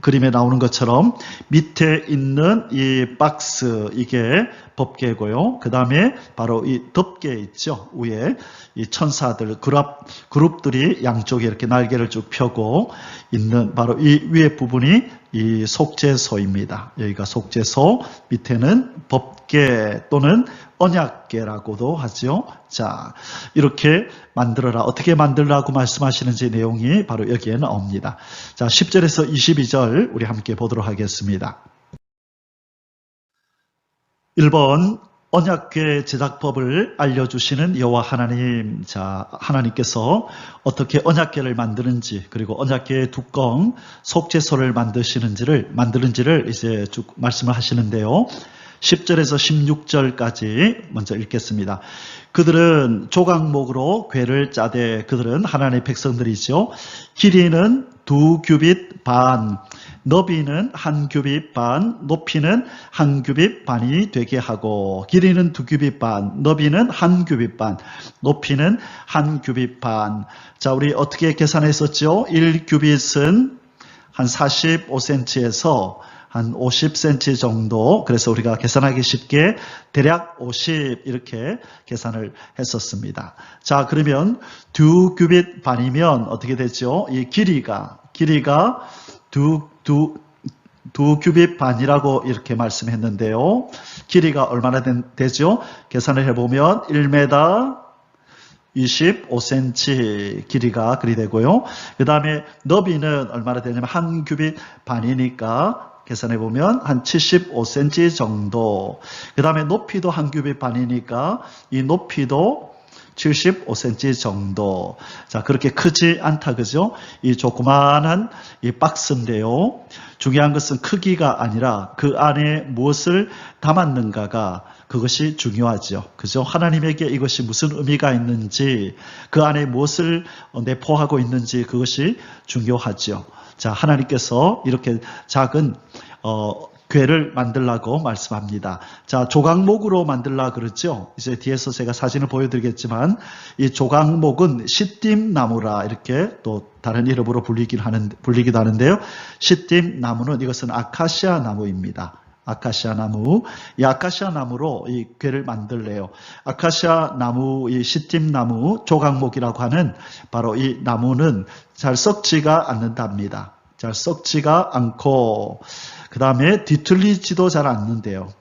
그림에 나오는 것처럼 밑에 있는 이 박스, 이게 법궤고요. 그 다음에 바로 이 덮개 있죠. 위에 이 천사들, 그룹들이 양쪽에 이렇게 날개를 쭉 펴고 있는 바로 이 위에 부분이 이 속죄소입니다. 여기가 속죄소, 밑에는 법궤 또는 언약궤라고도 하죠. 자, 이렇게 만들어라. 어떻게 만들라고 말씀하시는지 내용이 바로 여기에 나옵니다. 자, 10절에서 22절 우리 함께 보도록 하겠습니다. 1번, 언약궤 제작법을 알려주시는 여호와 하나님. 자, 하나님께서 어떻게 언약궤를 만드는지, 그리고 언약궤의 뚜껑, 속죄소를 만드는지를 이제 쭉 말씀을 하시는데요. 10절에서 16절까지 먼저 읽겠습니다. 그들은 조각목으로 궤를 짜되, 그들은 하나님의 백성들이죠. 길이는 2규빗 반, 너비는 1규빗 반, 높이는 1규빗 반이 되게 하고, 길이는 2규빗 반, 너비는 1규빗 반, 높이는 1규빗 반. 자, 우리 어떻게 계산했었죠? 1규빗은 한 45cm에서 한 50cm 정도, 그래서 우리가 계산하기 쉽게 대략 50 이렇게 계산을 했었습니다. 자, 그러면 2규빗 반이면 어떻게 되죠? 이 길이가 2규빗 반이라고 이렇게 말씀했는데요. 길이가 얼마나 되죠? 계산을 해보면 1m 25cm 길이가 그리 되고요. 그 다음에 너비는 얼마나 되냐면 1규빗 반이니까 계산해보면 한 75cm 정도. 그 다음에 높이도 1규빗 반이니까 이 높이도 75cm 정도. 자, 그렇게 크지 않다, 그죠? 이 조그만한 이 박스인데요. 중요한 것은 크기가 아니라 그 안에 무엇을 담았는가가, 그것이 중요하죠. 그죠? 하나님에게 이것이 무슨 의미가 있는지, 그 안에 무엇을 내포하고 있는지, 그것이 중요하죠. 자, 하나님께서 이렇게 작은 궤를 만들라고 말씀합니다. 자, 조각목으로 만들라 그랬죠. 이제 뒤에서 제가 사진을 보여드리겠지만, 이 조각목은 시띠나무라 이렇게 또 다른 이름으로 불리기도 하는데요. 시띠나무는 이것은 아카시아 나무입니다. 아카시아 나무. 이 아카시아 나무로 이 궤를 만들래요. 아카시아 나무, 이 시띠나무, 조각목이라고 하는 바로 이 나무는 잘 썩지가 않는답니다. 잘 썩지가 않고, 그 다음에 뒤틀리지도 잘 않는데요.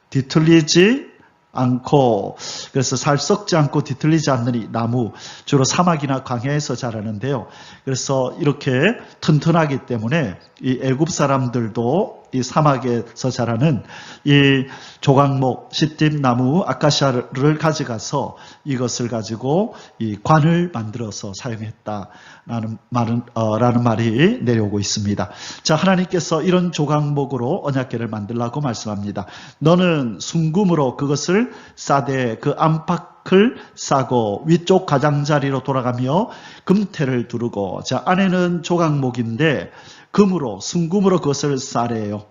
뒤틀리지 않고, 그래서 잘 썩지 않고 뒤틀리지 않는 이 나무, 주로 사막이나 광야에서 자라는데요. 그래서 이렇게 튼튼하기 때문에 이 애굽 사람들도 이 사막에서 자라는 이 조각목, 시띠 나무, 아카시아를 가져가서 이것을 가지고 이 관을 만들어서 사용했다라는 말이 내려오고 있습니다. 자, 하나님께서 이런 조각목으로 언약궤를 만들라고 말씀합니다. 너는 순금으로 그것을 싸되 그 안팎을 싸고 위쪽 가장자리로 돌아가며 금태를 두르고, 자, 안에는 조각목인데 금으로, 순금으로 그것을 싸래요.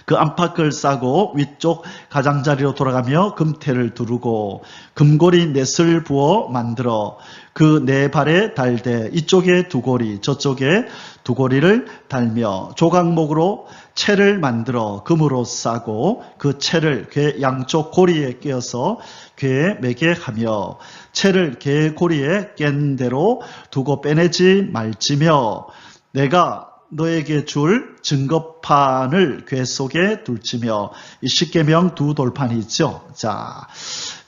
그 안팎을 싸고 위쪽 가장자리로 돌아가며 금태를 두르고 금고리 넷을 부어 만들어 그 네 발에 달되 이쪽에 두 고리 저쪽에 두 고리를 달며 조각목으로 채를 만들어 금으로 싸고 그 채를 궤 양쪽 고리에 끼어서 궤에 매게 하며 채를 궤 고리에 깬 대로 두고 빼내지 말지며 내가 너에게 줄 증거판을 궤 속에 둘지며, 이 십계명 두 돌판이 있죠. 자,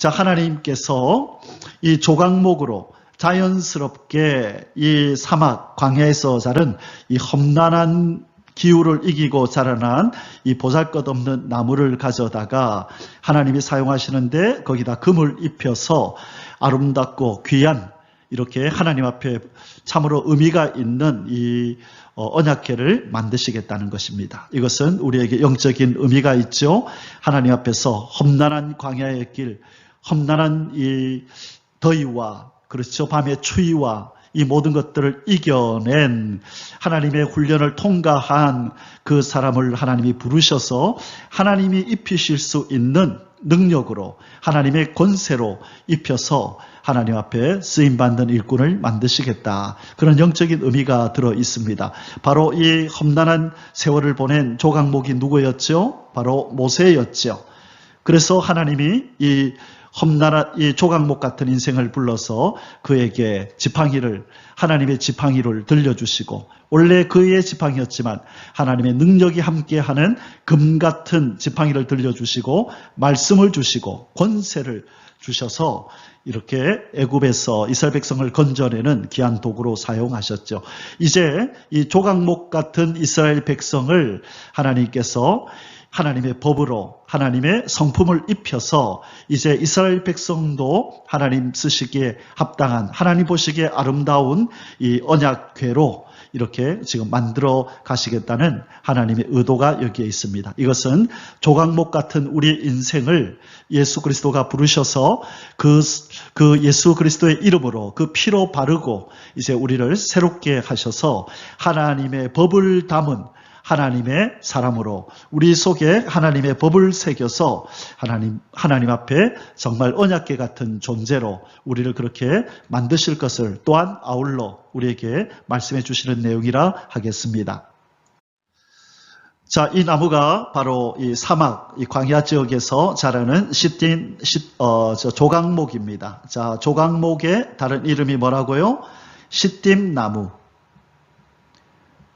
하나님께서 이 조각목으로 자연스럽게 이 사막 광야에서 자른 이 험난한 기후를 이기고 자라난 이 보잘것없는 나무를 가져다가 하나님이 사용하시는데 거기다 금을 입혀서 아름답고 귀한, 이렇게 하나님 앞에 참으로 의미가 있는 이 언약궤를 만드시겠다는 것입니다. 이것은 우리에게 영적인 의미가 있죠. 하나님 앞에서 험난한 광야의 길, 험난한 이 더위와, 그렇죠, 밤의 추위와 이 모든 것들을 이겨낸 하나님의 훈련을 통과한 그 사람을 하나님이 부르셔서 하나님이 입히실 수 있는 능력으로, 하나님의 권세로 입혀서 하나님 앞에 쓰임받는 일꾼을 만드시겠다. 그런 영적인 의미가 들어 있습니다. 바로 이 험난한 세월을 보낸 조각목이 누구였죠? 바로 모세였죠. 그래서 하나님이 이 험난한 이 조각목 같은 인생을 불러서 그에게 지팡이를, 하나님의 지팡이를 들려주시고, 원래 그의 지팡이였지만 하나님의 능력이 함께하는 금 같은 지팡이를 들려주시고 말씀을 주시고 권세를 주셔서 이렇게 애굽에서 이스라엘 백성을 건져내는 귀한 도구로 사용하셨죠. 이제 이 조각목 같은 이스라엘 백성을 하나님께서 하나님의 법으로 하나님의 성품을 입혀서 이제 이스라엘 백성도 하나님 쓰시기에 합당한, 하나님 보시기에 아름다운 이 언약궤로 이렇게 지금 만들어 가시겠다는 하나님의 의도가 여기에 있습니다. 이것은 조각목 같은 우리 인생을 예수 그리스도가 부르셔서 그 예수 그리스도의 이름으로 그 피로 바르고 이제 우리를 새롭게 하셔서 하나님의 법을 담은 하나님의 사람으로 우리 속에 하나님의 법을 새겨서 하나님 앞에 정말 언약궤 같은 존재로 우리를 그렇게 만드실 것을 또한 아울러 우리에게 말씀해 주시는 내용이라 하겠습니다. 자, 이 나무가 바로 이 사막, 이 광야 지역에서 자라는 조각목입니다. 자, 조각목의 다른 이름이 뭐라고요? 시띠나무.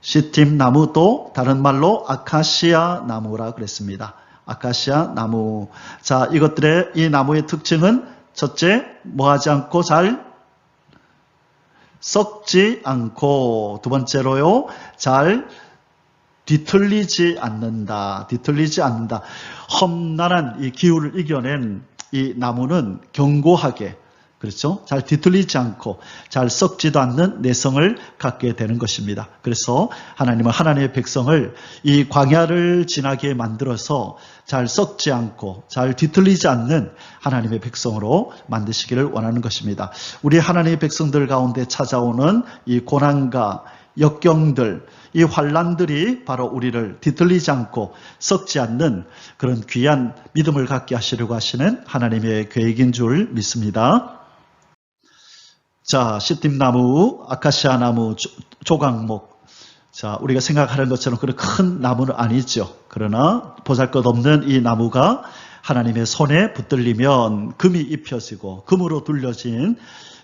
시띠나무도 다른 말로 아카시아 나무라 그랬습니다. 아카시아 나무. 자, 이것들의 이 나무의 특징은 첫째, 뭐하지 않고 잘 썩지 않고, 두 번째로요, 잘 뒤틀리지 않는다. 뒤틀리지 않는다. 험난한 이 기후를 이겨낸 이 나무는 견고하게, 그렇죠? 잘 뒤틀리지 않고 잘 썩지도 않는 내성을 갖게 되는 것입니다. 그래서 하나님은 하나님의 백성을 이 광야를 지나게 만들어서 잘 썩지 않고 잘 뒤틀리지 않는 하나님의 백성으로 만드시기를 원하는 것입니다. 우리 하나님의 백성들 가운데 찾아오는 이 고난과 역경들, 이 환난들이 바로 우리를 뒤틀리지 않고 썩지 않는 그런 귀한 믿음을 갖게 하시려고 하시는 하나님의 계획인 줄 믿습니다. 자, 시띠나무, 아카시아 나무, 조각목. 자, 우리가 생각하는 것처럼 그런 큰 나무는 아니죠. 그러나 보잘것없는 이 나무가 하나님의 손에 붙들리면 금이 입혀지고 금으로 둘려진,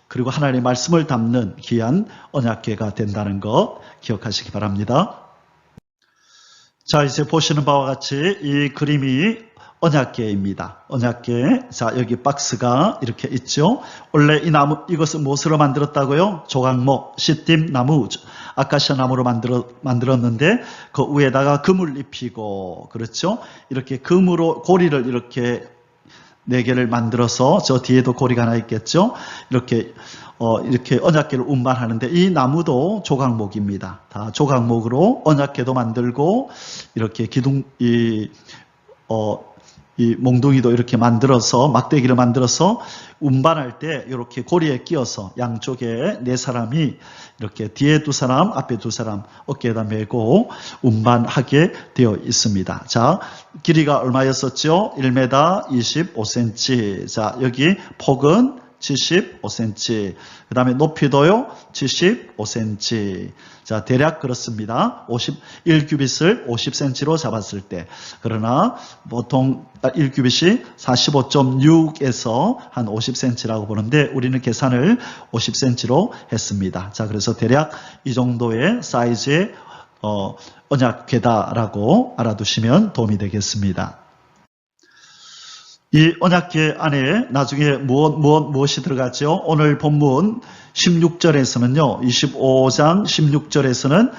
그리고 하나님의 말씀을 담는 귀한 언약궤가 된다는 것 기억하시기 바랍니다. 자, 이제 보시는 바와 같이 이 그림이 언약궤입니다. 언약궤. 자, 여기 박스가 이렇게 있죠. 원래 이 나무, 이것은 무엇으로 만들었다고요? 조각목, 시딤 나무, 아카시아 나무로 만들었는데 그 위에다가 금을 입히고, 그렇죠? 이렇게 금으로 고리를 이렇게 4개를 만들어서, 저 뒤에도 고리가 하나 있겠죠? 이렇게 언약궤를 운반하는데, 이 나무도 조각목입니다. 다 조각목으로 언약궤도 만들고, 이렇게 이 몽둥이도 이렇게 만들어서, 막대기를 만들어서 운반할 때 이렇게 고리에 끼어서 양쪽에 4사람이 이렇게 뒤에 2사람, 앞에 2사람 어깨에다 메고 운반하게 되어 있습니다. 자, 길이가 얼마였었죠? 1m 25cm. 자, 여기 폭은 75cm. 그 다음에 높이도요, 75cm. 자, 대략 그렇습니다. 1규빗을 50cm로 잡았을 때. 그러나 보통 1규빗이 45.6에서 한 50cm라고 보는데 우리는 계산을 50cm로 했습니다. 자, 그래서 대략 이 정도의 사이즈의 언약궤다라고 알아두시면 도움이 되겠습니다. 이 언약궤 안에 나중에 무엇이 들어갔죠? 오늘 본문 16절에서는요, 25장 16절에서는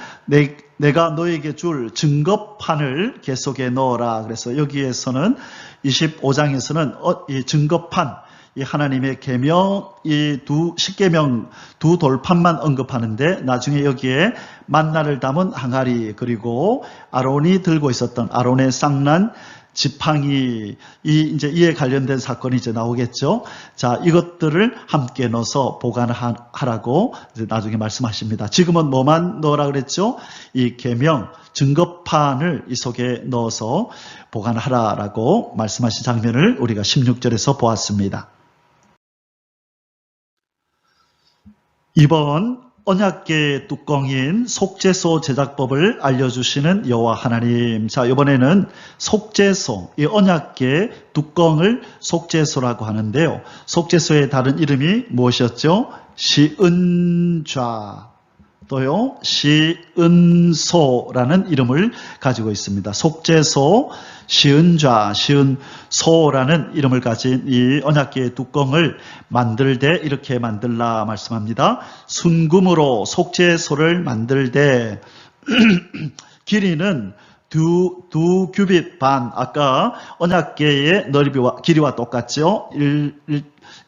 내가 너에게 줄 증거판을 계속에 넣어라. 그래서 여기에서는 25장에서는 이 증거판, 이 하나님의 계명, 이 십계명 2돌판만 언급하는데 나중에 여기에 만나를 담은 항아리, 그리고 아론이 들고 있었던 아론의 쌍난 지팡이, 이에 관련된 사건이 이제 나오겠죠. 자, 이것들을 함께 넣어서 보관하라고 이제 나중에 말씀하십니다. 지금은 뭐만 넣으라 그랬죠? 이 계명, 증거판을 이 속에 넣어서 보관하라라고 말씀하신 장면을 우리가 16절에서 보았습니다. 이번 언약궤 뚜껑인 속죄소 제작법을 알려주시는 여호와 하나님. 자, 이번에는 속죄소, 이 언약궤 뚜껑을 속죄소라고 하는데요. 속죄소의 다른 이름이 무엇이었죠? 시은좌, 또요 시은소라는 이름을 가지고 있습니다. 속죄소, 시은좌, 시은소라는 이름을 가진 이 언약궤의 뚜껑을 만들되 이렇게 만들라 말씀합니다. 순금으로 속죄소를 만들되 길이는 두 규빗 반, 아까 언약궤의 넓이와 길이와 똑같죠.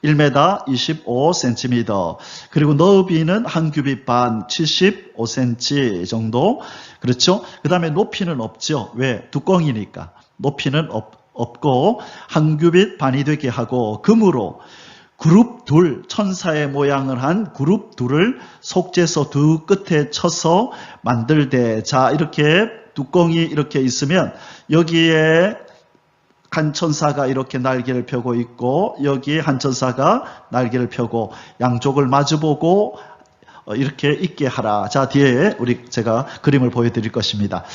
1m 25cm. 그리고 넓이는 한 규빗 반 75cm 정도. 그렇죠? 그 다음에 높이는 없죠. 왜? 뚜껑이니까. 높이는 없고 한 규빗 반이 되게 하고 금으로 그룹 둘, 천사의 모양을 한 그룹 둘을 속죄소 두 끝에 쳐서 만들되. 자, 이렇게 뚜껑이 이렇게 있으면 여기에 한 천사가 이렇게 날개를 펴고 있고 여기에 한 천사가 날개를 펴고 양쪽을 마주보고 이렇게 있게 하라. 자, 뒤에 제가 그림을 보여드릴 것입니다.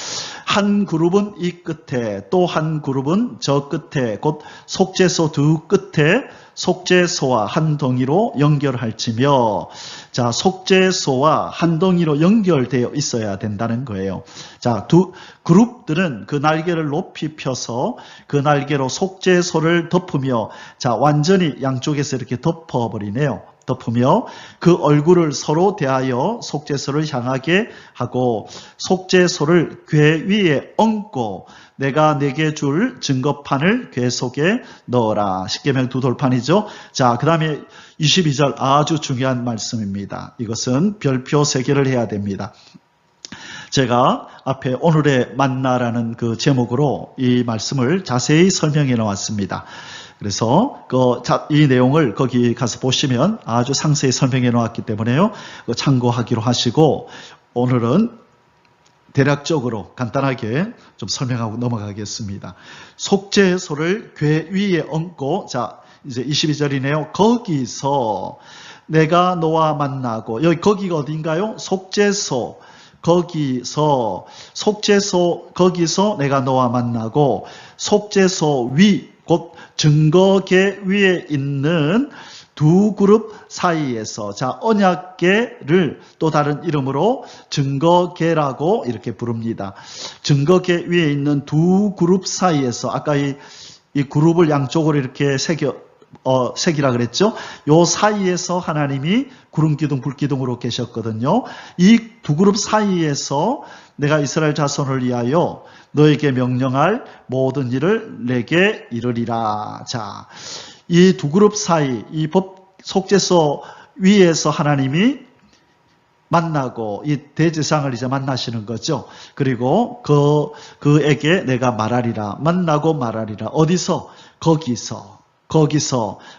한 그룹은 이 끝에, 또 한 그룹은 저 끝에, 곧 속죄소 두 끝에 속죄소와 한 덩이로 연결할지며, 자, 속죄소와 한 덩이로 연결되어 있어야 된다는 거예요. 자, 두 그룹들은 그 날개를 높이 펴서 그 날개로 속죄소를 덮으며, 자, 완전히 양쪽에서 이렇게 덮어버리네요. 덮으며 그 얼굴을 서로 대하여 속죄소를 향하게 하고 속죄소를 궤 위에 얹고 내가 내게 줄 증거판을 궤 속에 넣어라. 십계명 2돌판이죠. 자, 그 다음에 22절 아주 중요한 말씀입니다. 이것은 별표 3개를 해야 됩니다. 제가 앞에 오늘의 만나라는 그 제목으로 이 말씀을 자세히 설명해 놓았습니다. 그래서 이 내용을 거기 가서 보시면 아주 상세히 설명해 놓았기 때문에요. 참고하기로 하시고 오늘은 대략적으로 간단하게 좀 설명하고 넘어가겠습니다. 속죄소를 궤 위에 얹고, 자, 이제 22절이네요. 거기서 내가 너와 만나고, 거기가 어딘가요? 속죄소. 거기서 내가 너와 만나고 속죄소 위, 곧 증거궤 위에 있는 두 그룹 사이에서, 자, 언약궤를 또 다른 이름으로 증거궤라고 이렇게 부릅니다. 증거궤 위에 있는 두 그룹 사이에서, 아까 이 이 그룹을 양쪽으로 이렇게 색이라 그랬죠. 요 사이에서 하나님이 구름 기둥, 불 기둥으로 계셨거든요. 이 두 그룹 사이에서 내가 이스라엘 자손을 위하여 너에게 명령할 모든 일을 내게 이르리라. 자, 이 두 그룹 사이, 이 법 속죄소 위에서 하나님이 만나고 이 대제사장을 이제 만나시는 거죠. 그리고 그에게 내가 말하리라. 만나고 말하리라. 어디서?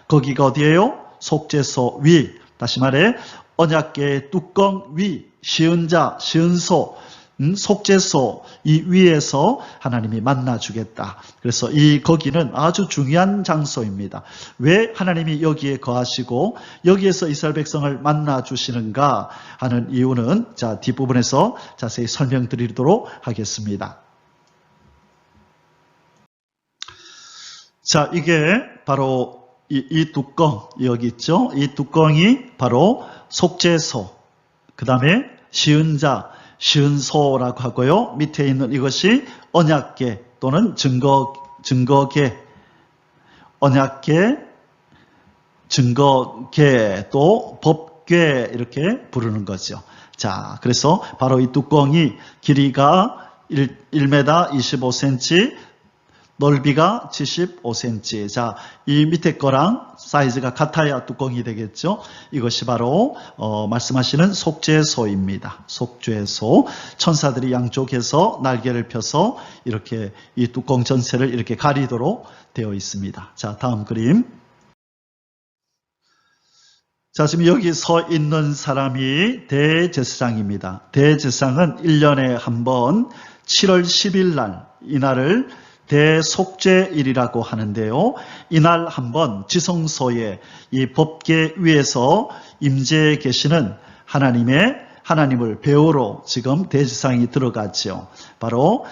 거기가 어디예요? 속죄소 위. 다시 말해 언약궤의 뚜껑 위, 시은 자, 시은 소, 속죄소 이 위에서 하나님이 만나 주겠다. 그래서 이 거기는 아주 중요한 장소입니다. 왜 하나님이 여기에 거하시고 여기에서 이스라엘 백성을 만나 주시는가 하는 이유는 자, 뒷부분에서 자세히 설명드리도록 하겠습니다. 자, 이게 바로 이 뚜껑 여기 있죠. 이 뚜껑이 바로 속죄소, 그 다음에 시은 자, 시은소라고 하고요. 밑에 있는 이것이 언약궤 또는 증거궤, 언약궤, 증거궤 또 법궤 이렇게 부르는 거죠. 자, 그래서 바로 이 뚜껑이 길이가 1m 25cm, 넓이가 75cm. 자, 이 밑에 거랑 사이즈가 같아야 뚜껑이 되겠죠. 이것이 바로 말씀하시는 속죄소입니다. 속죄소. 천사들이 양쪽에서 날개를 펴서 이렇게 이 뚜껑 전체를 이렇게 가리도록 되어 있습니다. 자, 다음 그림. 자, 지금 여기 서 있는 사람이 대제사장입니다. 대제사장은 1년에 한 번 7월 10일 날 이날을 대속죄일이라고 하는데요. 이날 한번 지성소에 이 법궤 위에서 임재해 계시는 하나님을 배우러 지금 대제사장이 들어갔죠. 바로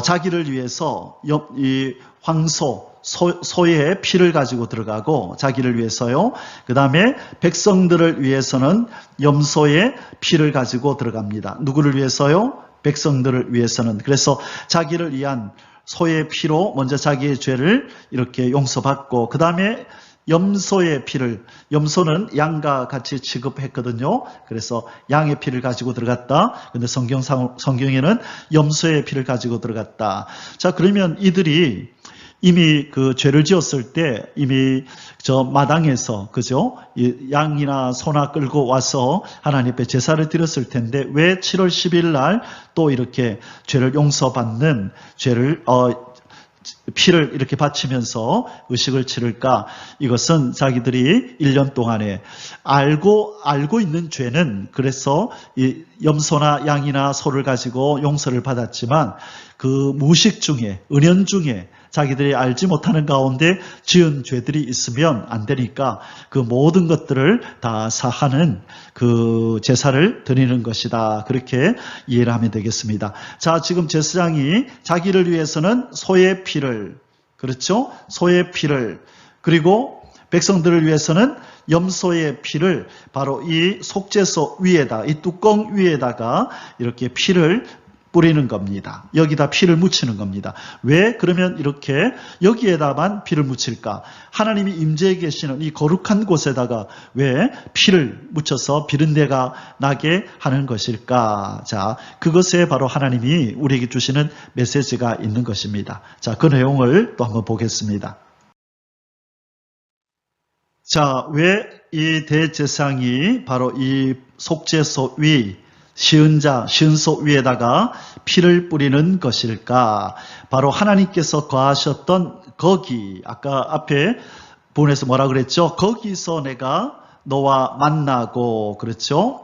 자기를 위해서 이 황소 소의 피를 가지고 들어가고 자기를 위해서요. 그 다음에 백성들을 위해서는 염소의 피를 가지고 들어갑니다. 누구를 위해서요? 백성들을 위해서는. 그래서 자기를 위한 소의 피로 먼저 자기의 죄를 이렇게 용서받고 그 다음에 염소의 피를, 염소는 양과 같이 취급했거든요. 그래서 양의 피를 가지고 들어갔다. 근데 성경에는 염소의 피를 가지고 들어갔다. 자, 그러면 이들이 이미 그 죄를 지었을 때 이미 저 마당에서 그죠? 이 양이나 소나 끌고 와서 하나님 앞에 제사를 드렸을 텐데 왜 7월 10일 날 또 이렇게 죄를 용서받는 피를 이렇게 바치면서 의식을 치를까? 이것은 자기들이 1년 동안에 알고 있는 죄는 그래서 이 염소나 양이나 소를 가지고 용서를 받았지만 그 무식 중에 은연 중에 자기들이 알지 못하는 가운데 지은 죄들이 있으면 안 되니까 그 모든 것들을 다 사하는 그 제사를 드리는 것이다. 그렇게 이해를 하면 되겠습니다. 자, 지금 제사장이 자기를 위해서는 소의 피를, 그렇죠? 소의 피를, 그리고 백성들을 위해서는 염소의 피를 바로 이 속죄소 위에다, 이 뚜껑 위에다가 이렇게 피를 뿌리는 겁니다. 여기다 피를 묻히는 겁니다. 왜 그러면 이렇게 여기에다만 피를 묻힐까? 하나님이 임재해 계시는 이 거룩한 곳에다가 왜 피를 묻혀서 비린내가 나게 하는 것일까? 자, 그것에 바로 하나님이 우리에게 주시는 메시지가 있는 것입니다. 자, 그 내용을 또 한번 보겠습니다. 자, 왜 이 대제사장이 바로 이 속죄소 위 시은소 위에다가 피를 뿌리는 것일까? 바로 하나님께서 거하셨던 거기, 아까 앞에 부분에서 뭐라 그랬죠? 거기서 내가 너와 만나고, 그렇죠?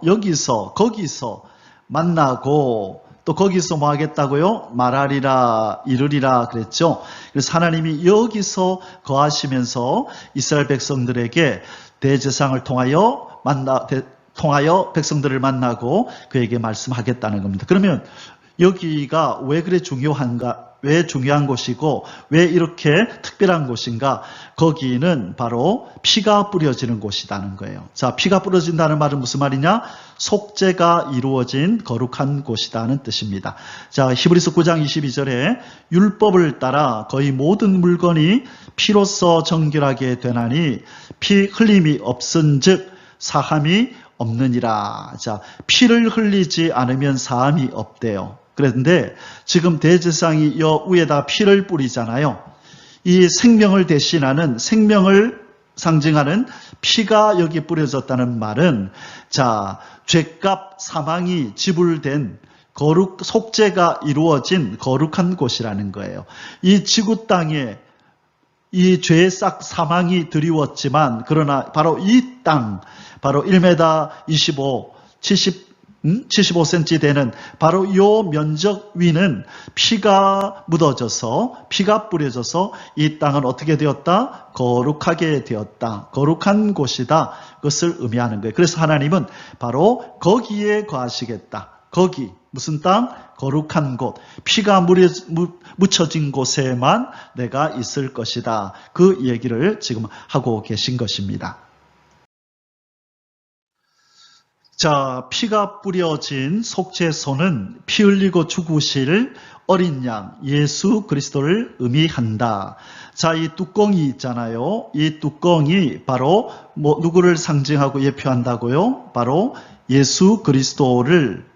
거기서 만나고, 또 거기서 뭐 하겠다고요? 말하리라, 이르리라 그랬죠? 그래서 하나님이 여기서 거하시면서 이스라엘 백성들에게 대제사장을 통하여 백성들을 만나고 그에게 말씀하겠다는 겁니다. 그러면 여기가 왜 그래 중요한가 왜 중요한 곳이고 왜 이렇게 특별한 곳인가? 거기는 바로 피가 뿌려지는 곳이라는 거예요. 자, 피가 뿌려진다는 말은 무슨 말이냐? 속죄가 이루어진 거룩한 곳이라는 뜻입니다. 자, 히브리서 9장 22절에 율법을 따라 거의 모든 물건이 피로써 정결하게 되나니 피 흘림이 없은즉 사함이 없느니라. 자, 피를 흘리지 않으면 사함이 없대요. 그런데 지금 대제사장이 여 위에다 피를 뿌리잖아요. 이 생명을 대신하는, 생명을 상징하는 피가 여기 뿌려졌다는 말은, 자, 죄값 사망이 지불된 속죄가 이루어진 거룩한 곳이라는 거예요. 이 지구 땅에 이 죄의 싹 사망이 드리웠지만, 그러나 바로 이 땅, 바로 1m 25, 75cm 되는 바로 이 면적 위는 피가 묻어져서, 피가 뿌려져서 이 땅은 어떻게 되었다? 거룩하게 되었다. 거룩한 곳이다. 그것을 의미하는 거예요. 그래서 하나님은 바로 거기에 거하시겠다. 거기, 무슨 땅? 거룩한 곳, 피가 묻혀진 곳에만 내가 있을 것이다. 그 얘기를 지금 하고 계신 것입니다. 자, 피가 뿌려진 속죄소는 피 흘리고 죽으실 어린 양 예수 그리스도를 의미한다. 자, 이 뚜껑이 있잖아요. 이 뚜껑이 바로 누구를 상징하고 예표한다고요? 바로 예수 그리스도를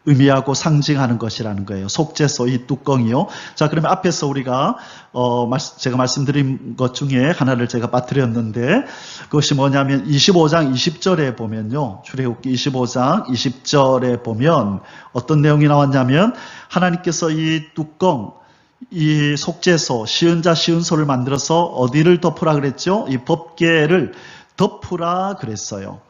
의미하고 상징하는 것이라는 거예요. 속죄소, 이 뚜껑이요. 자, 그러면 앞에서 우리가 제가 말씀드린 것 중에 하나를 제가 빠뜨렸는데, 그것이 뭐냐면 25장 20절에 보면요, 출애굽기 25장 20절에 보면 어떤 내용이 나왔냐면, 하나님께서 이 뚜껑, 이 속죄소, 시은 자 시은소를 만들어서 어디를 덮으라 그랬죠? 이 법궤를 덮으라 그랬어요.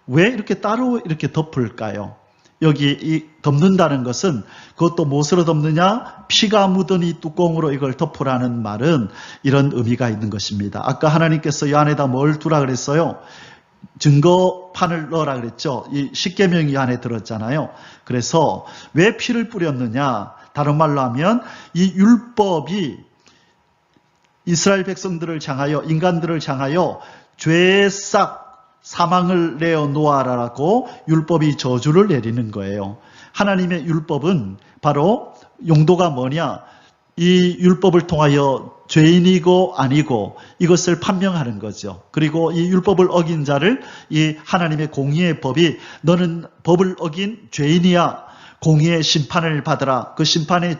왜 이렇게 따로 이렇게 덮을까요? 여기 이 덮는다는 것은, 그것도 무엇으로 덮느냐? 피가 묻은 이 뚜껑으로 이걸 덮으라는 말은 이런 의미가 있는 것입니다. 아까 하나님께서 이 안에다 뭘 두라 그랬어요? 증거판을 넣으라 그랬죠. 이 십계명이 안에 들었잖아요. 그래서 왜 피를 뿌렸느냐? 다른 말로 하면 이 율법이 이스라엘 백성들을 향하여, 인간들을 향하여 죄의 싹 사망을 내어 놓아라라고 율법이 저주를 내리는 거예요. 하나님의 율법은 바로 용도가 뭐냐? 이 율법을 통하여 죄인이고 아니고 이것을 판명하는 거죠. 그리고 이 율법을 어긴 자를 이 하나님의 공의의 법이, 너는 법을 어긴 죄인이야, 공의의 심판을 받으라. 그 심판의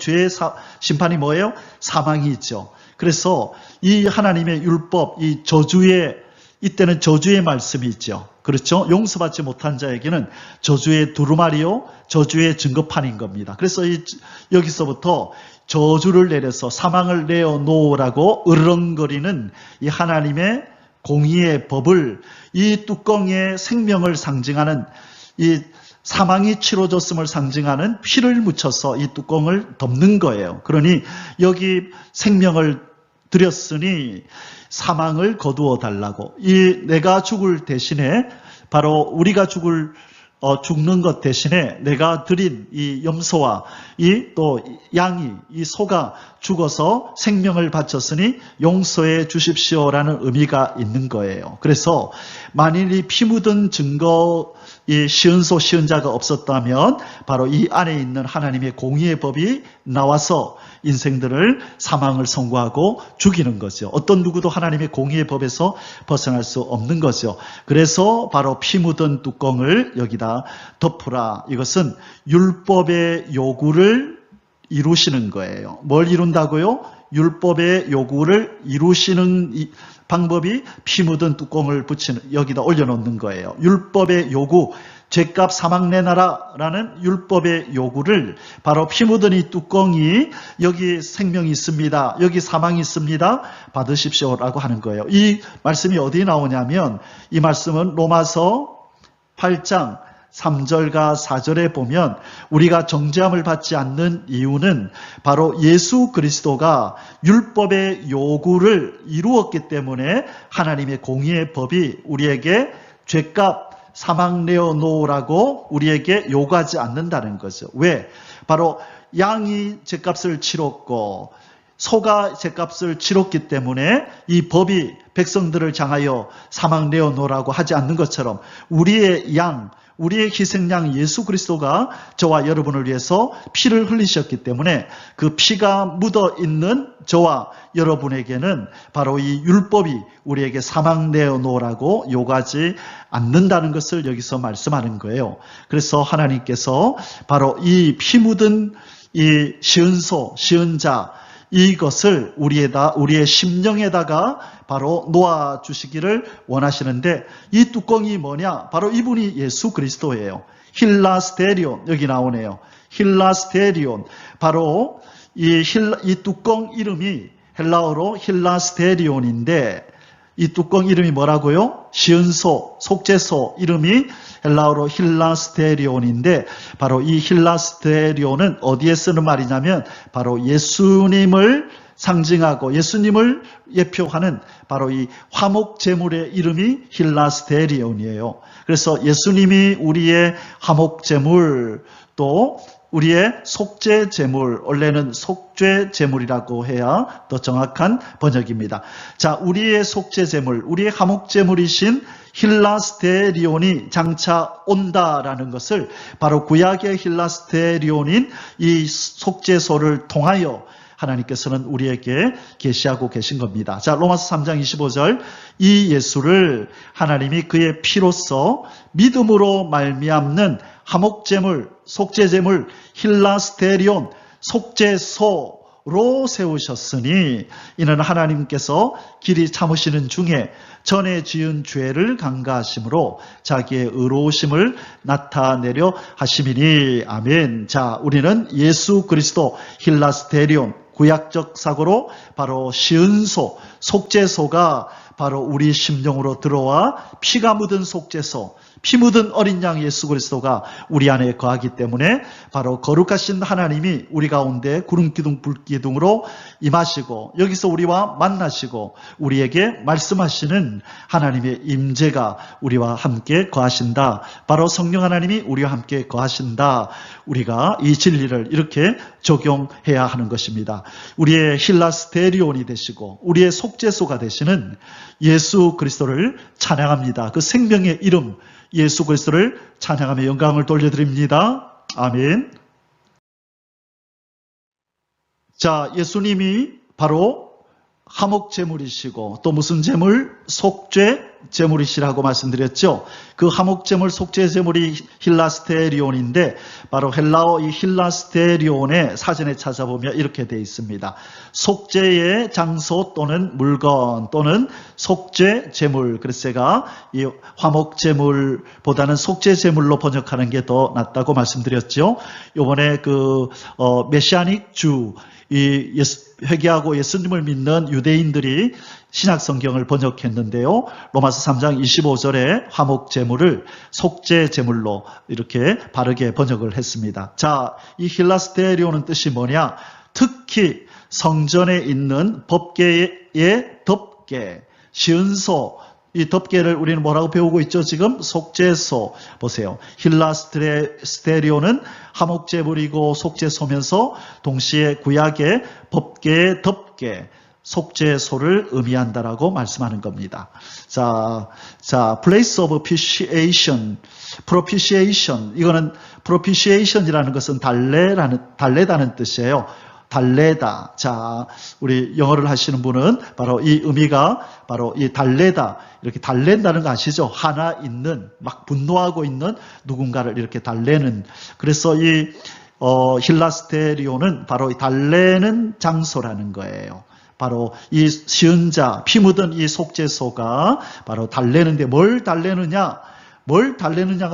심판이 뭐예요? 사망이 있죠. 그래서 이 하나님의 율법, 이 저주의, 이때는 저주의 말씀이 있죠. 그렇죠? 용서받지 못한 자에게는 저주의 두루마리요, 저주의 증거판인 겁니다. 그래서 여기서부터 저주를 내려서 사망을 내어 놓으라고 으르렁거리는 이 하나님의 공의의 법을, 이 뚜껑에 생명을 상징하는, 이 사망이 치러졌음을 상징하는 피를 묻혀서 이 뚜껑을 덮는 거예요. 그러니 여기 생명을 드렸으니 사망을 거두어 달라고, 이 내가 죽을 대신에, 바로 우리가 죽는 것 대신에 내가 드린 이 염소와 이 또 양이, 이 소가 죽어서 생명을 바쳤으니 용서해 주십시오라는 의미가 있는 거예요. 그래서 만일 이 피 묻은 증거, 이 시은소 시은자가 없었다면 바로 이 안에 있는 하나님의 공의의 법이 나와서 인생들을 사망을 선고하고 죽이는 거죠. 어떤 누구도 하나님의 공의의 법에서 벗어날 수 없는 거죠. 그래서 바로 피 묻은 뚜껑을 여기다 덮으라. 이것은 율법의 요구를 이루시는 거예요. 뭘 이룬다고요? 율법의 요구를 이루시는 방법이 피 묻은 뚜껑을 여기다 올려놓는 거예요. 율법의 요구, 죄값 사망 내놔라라는 율법의 요구를 바로 피 묻은 이 뚜껑이, 여기 생명이 있습니다, 여기 사망이 있습니다, 받으십시오라고 하는 거예요. 이 말씀이 어디에 나오냐면, 이 말씀은 로마서 8장 3절과 4절에 보면, 우리가 정죄함을 받지 않는 이유는 바로 예수 그리스도가 율법의 요구를 이루었기 때문에 하나님의 공의의 법이 우리에게 죄값 사망 내어 놓으라고 우리에게 요구하지 않는다는 거죠. 왜? 바로 양이 죗값을 치렀고 소가 죗값을 치렀기 때문에 이 법이 백성들을 향하여 사망 내어놓으라고 하지 않는 것처럼 우리의 양, 우리의 희생양 예수 그리스도가 저와 여러분을 위해서 피를 흘리셨기 때문에 그 피가 묻어 있는 저와 여러분에게는 바로 이 율법이 우리에게 사망 내어놓으라고 요구하지 않는다는 것을 여기서 말씀하는 거예요. 그래서 하나님께서 바로 이 피 묻은 이 시은소, 시은자 이것을 우리의 심령에다가 바로 놓아주시기를 원하시는데 이 뚜껑이 뭐냐? 바로 이분이 예수 그리스도예요. 힐라스테리온, 여기 나오네요. 힐라스테리온. 바로 이 뚜껑 이름이 헬라어로 힐라스테리온인데 이 뚜껑 이름이 뭐라고요? 시은소, 속죄소 이름이 헬라어로 힐라스테리온인데 바로 이 힐라스테리온은 어디에 쓰는 말이냐면 바로 예수님을 상징하고 예수님을 예표하는 바로 이 화목제물의 이름이 힐라스테리온이에요. 그래서 예수님이 우리의 화목제물 또 우리의 속죄제물, 원래는 속죄제물이라고 해야 더 정확한 번역입니다. 자, 우리의 속죄제물, 우리의 화목제물이신 힐라스테리온이 장차 온다라는 것을 바로 구약의 힐라스테리온인 이 속죄소를 통하여 하나님께서는 우리에게 계시하고 계신 겁니다. 자, 로마서 3장 25절 이 예수를 하나님이 그의 피로써 믿음으로 말미암는 화목제물, 속죄제물, 힐라스테리온, 속죄소로 세우셨으니 이는 하나님께서 길이 참으시는 중에 전에 지은 죄를 간과하심으로 자기의 의로우심을 나타내려 하심이니 아멘. 자, 우리는 예수 그리스도 힐라스테리온 구약적 사고로 바로 시은소, 속죄소가 바로 우리 심령으로 들어와 피가 묻은 속죄소, 피 묻은 어린 양 예수 그리스도가 우리 안에 거하기 때문에 바로 거룩하신 하나님이 우리 가운데 구름기둥 불기둥으로 임하시고 여기서 우리와 만나시고 우리에게 말씀하시는 하나님의 임재가 우리와 함께 거하신다. 바로 성령 하나님이 우리와 함께 거하신다. 우리가 이 진리를 이렇게 적용해야 하는 것입니다. 우리의 힐라스테리온이 되시고 우리의 속죄소가 되시는 예수 그리스도를 찬양합니다. 그 생명의 이름 예수 그리스도를 찬양하며 영광을 돌려드립니다. 아멘. 자, 예수님이 바로 화목제물이시고 또 무슨 제물? 속죄제물이시라고 말씀드렸죠. 그 화목제물, 속죄제물이 힐라스테리온인데 바로 헬라어 이 힐라스테리온의 사전에 찾아보면 이렇게 되어 있습니다. 속죄의 장소 또는 물건 또는 속죄제물. 그래서 제가 이 화목제물보다는 속죄제물로 번역하는 게 더 낫다고 말씀드렸죠. 이번에 그 메시아닉 주 회개하고 예수님을 믿는 유대인들이 신약 성경을 번역했는데요. 로마서 3장 25절에 화목제물을 속죄제물로 이렇게 바르게 번역을 했습니다. 자, 이 힐라스테리온은 뜻이 뭐냐? 특히 성전에 있는 법궤의 덮개, 시은소, 이 덮개를 우리는 뭐라고 배우고 있죠? 지금 속죄소 보세요. 힐라스테리온은 화목제물이고 속죄소면서 동시에 구약의 법궤의 덮개, 속죄소를 의미한다라고 말씀하는 겁니다. 자, place of propitiation. 이거는 propitiation이라는 것은 달래다는 뜻이에요. 달래다. 자, 우리 영어를 하시는 분은 바로 이 의미가 바로 이 달래다. 이렇게 달랜다는 거 아시죠? 하나 있는, 막 분노하고 있는 누군가를 이렇게 달래는. 그래서 이 힐라스테리온은 바로 이 달래는 장소라는 거예요. 바로 이 시은자, 피 묻은 이 속죄소가 바로 달래는데 뭘 달래느냐가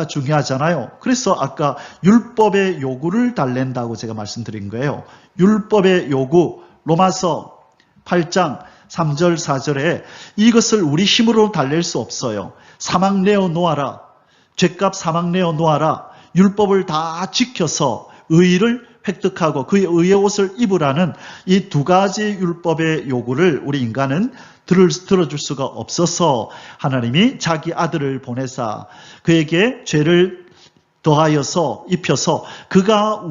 중요하잖아요. 그래서 아까 율법의 요구를 달랜다고 제가 말씀드린 거예요. 율법의 요구, 로마서 8장 3절 4절에 이것을 우리 힘으로 달랠 수 없어요. 사망 내어 놓아라. 죄값 사망 내어 놓아라. 율법을 다 지켜서 의를 획득하고 그의 의의 옷을 입으라는 이 두 가지 율법의 요구를 우리 인간은 들어줄 수가 없어서 하나님이 자기 아들을 보내사 그에게 죄를 더하여서 입혀서 그가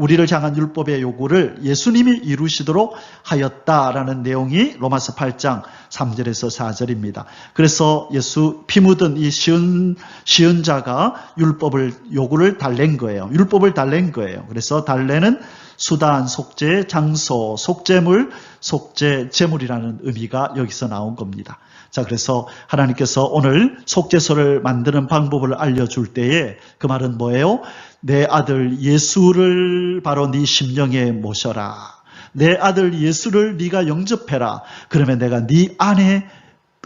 우리를 향한 율법의 요구를 예수님이 이루시도록 하였다라는 내용이 로마서 8장 3절에서 4절입니다. 그래서 예수 피 묻은 이 시은 자가 율법을 요구를 달랜 거예요. 율법을 달랜 거예요. 그래서 달래는 수단, 속죄, 장소, 속죄물, 속죄, 제물이라는 의미가 여기서 나온 겁니다. 자, 그래서 하나님께서 오늘 속죄소를 만드는 방법을 알려줄 때에 그 말은 뭐예요? 내 아들 예수를 바로 네 심령에 모셔라. 내 아들 예수를 네가 영접해라. 그러면 내가 네 안에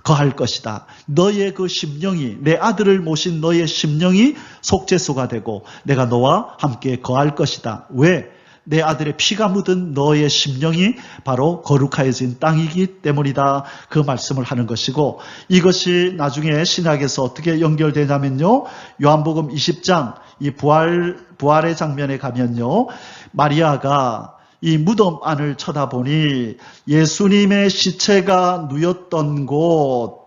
거할 것이다. 너의 그 심령이, 내 아들을 모신 너의 심령이 속죄소가 되고 내가 너와 함께 거할 것이다. 왜? 내 아들의 피가 묻은 너의 심령이 바로 거룩하여진 땅이기 때문이다. 그 말씀을 하는 것이고, 이것이 나중에 신약에서 어떻게 연결되냐면요, 요한복음 20장 이 부활의 장면에 가면요, 마리아가 이 무덤 안을 쳐다보니 예수님의 시체가 누였던 곳,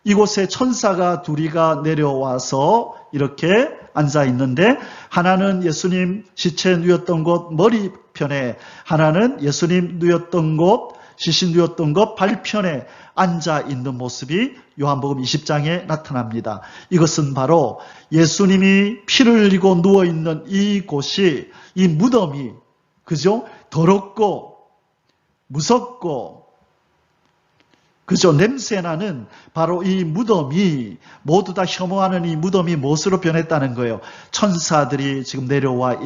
이곳에 천사가 둘이가 내려와서 이렇게 앉아 있는데, 하나는 예수님 시체 누였던 곳 머리편에, 하나는 예수님 누였던 곳, 시신 누였던 곳 발편에 앉아 있는 모습이 요한복음 20장에 나타납니다. 이것은 바로 예수님이 피를 흘리고 누워 있는 이곳이, 이 무덤이, 그죠? 더럽고 무섭고, 그죠? 냄새나는 바로 이 무덤이, 모두 다 혐오하는 이 무덤이 무엇으로 변했다는 거예요? 천사들이 내려와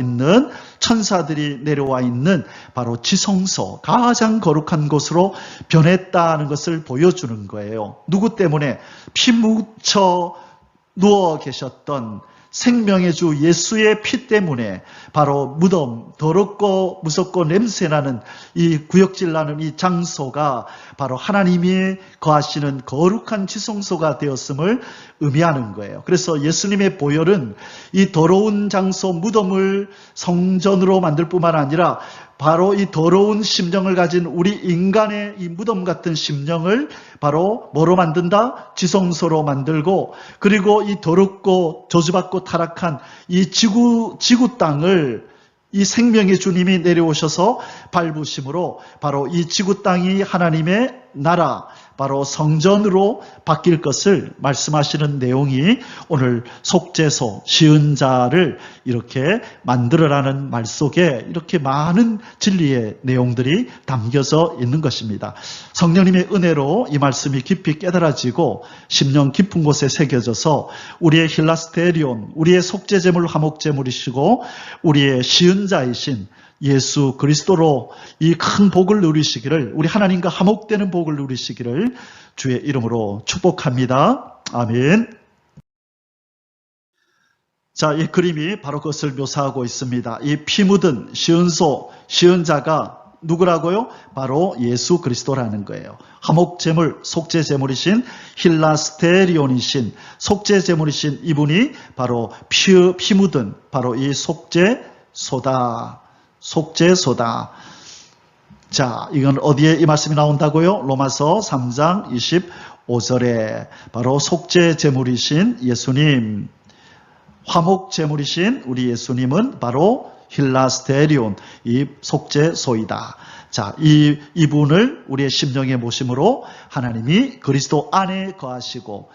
있는 바로 지성소, 가장 거룩한 곳으로 변했다는 것을 보여주는 거예요. 누구 때문에? 피 묻혀 누워 계셨던 생명의 주 예수의 피 때문에 바로 무덤, 더럽고 무섭고 냄새나는 이 구역질나는 이 장소가 바로 하나님이 거하시는 거룩한 지성소가 되었음을 의미하는 거예요. 그래서 예수님의 보혈은 이 더러운 장소 무덤을 성전으로 만들 뿐만 아니라 바로 이 더러운 심령을 가진 우리 인간의 이 무덤 같은 심령을 바로 뭐로 만든다? 지성소로 만들고, 그리고 이 더럽고 저주받고 타락한 이 지구 땅을 이 생명의 주님이 내려오셔서 밟으심으로 바로 이 지구 땅이 하나님의 나라, 바로 성전으로 바뀔 것을 말씀하시는 내용이 오늘 속죄소, 시은 자를 이렇게 만들어라는 말 속에 이렇게 많은 진리의 내용들이 담겨져 있는 것입니다. 성령님의 은혜로 이 말씀이 깊이 깨달아지고 심령 깊은 곳에 새겨져서 우리의 힐라스테리온, 우리의 속죄제물 화목제물이시고 우리의 시은 자이신 예수 그리스도로 이 큰 복을 누리시기를, 우리 하나님과 화목되는 복을 누리시기를 주의 이름으로 축복합니다. 아멘. 자, 이 그림이 바로 그것을 묘사하고 있습니다. 이 피 묻은 시은소, 시은자가 누구라고요? 바로 예수 그리스도라는 거예요. 화목제물, 속죄제물이신 힐라스테리온이신 속죄제물이신 이분이 바로 피 묻은 바로 이 속죄소다. 속죄소다. 자, 이건 어디에 이 말씀이 나온다고요? 로마서 3장 25절에 바로 속죄제물이신 예수님, 화목제물이신 우리 예수님은 바로 힐라스테리온, 이 속죄소이다. 자, 이분을 우리의 심령에 모심으로 하나님이 그리스도 안에 거하시고,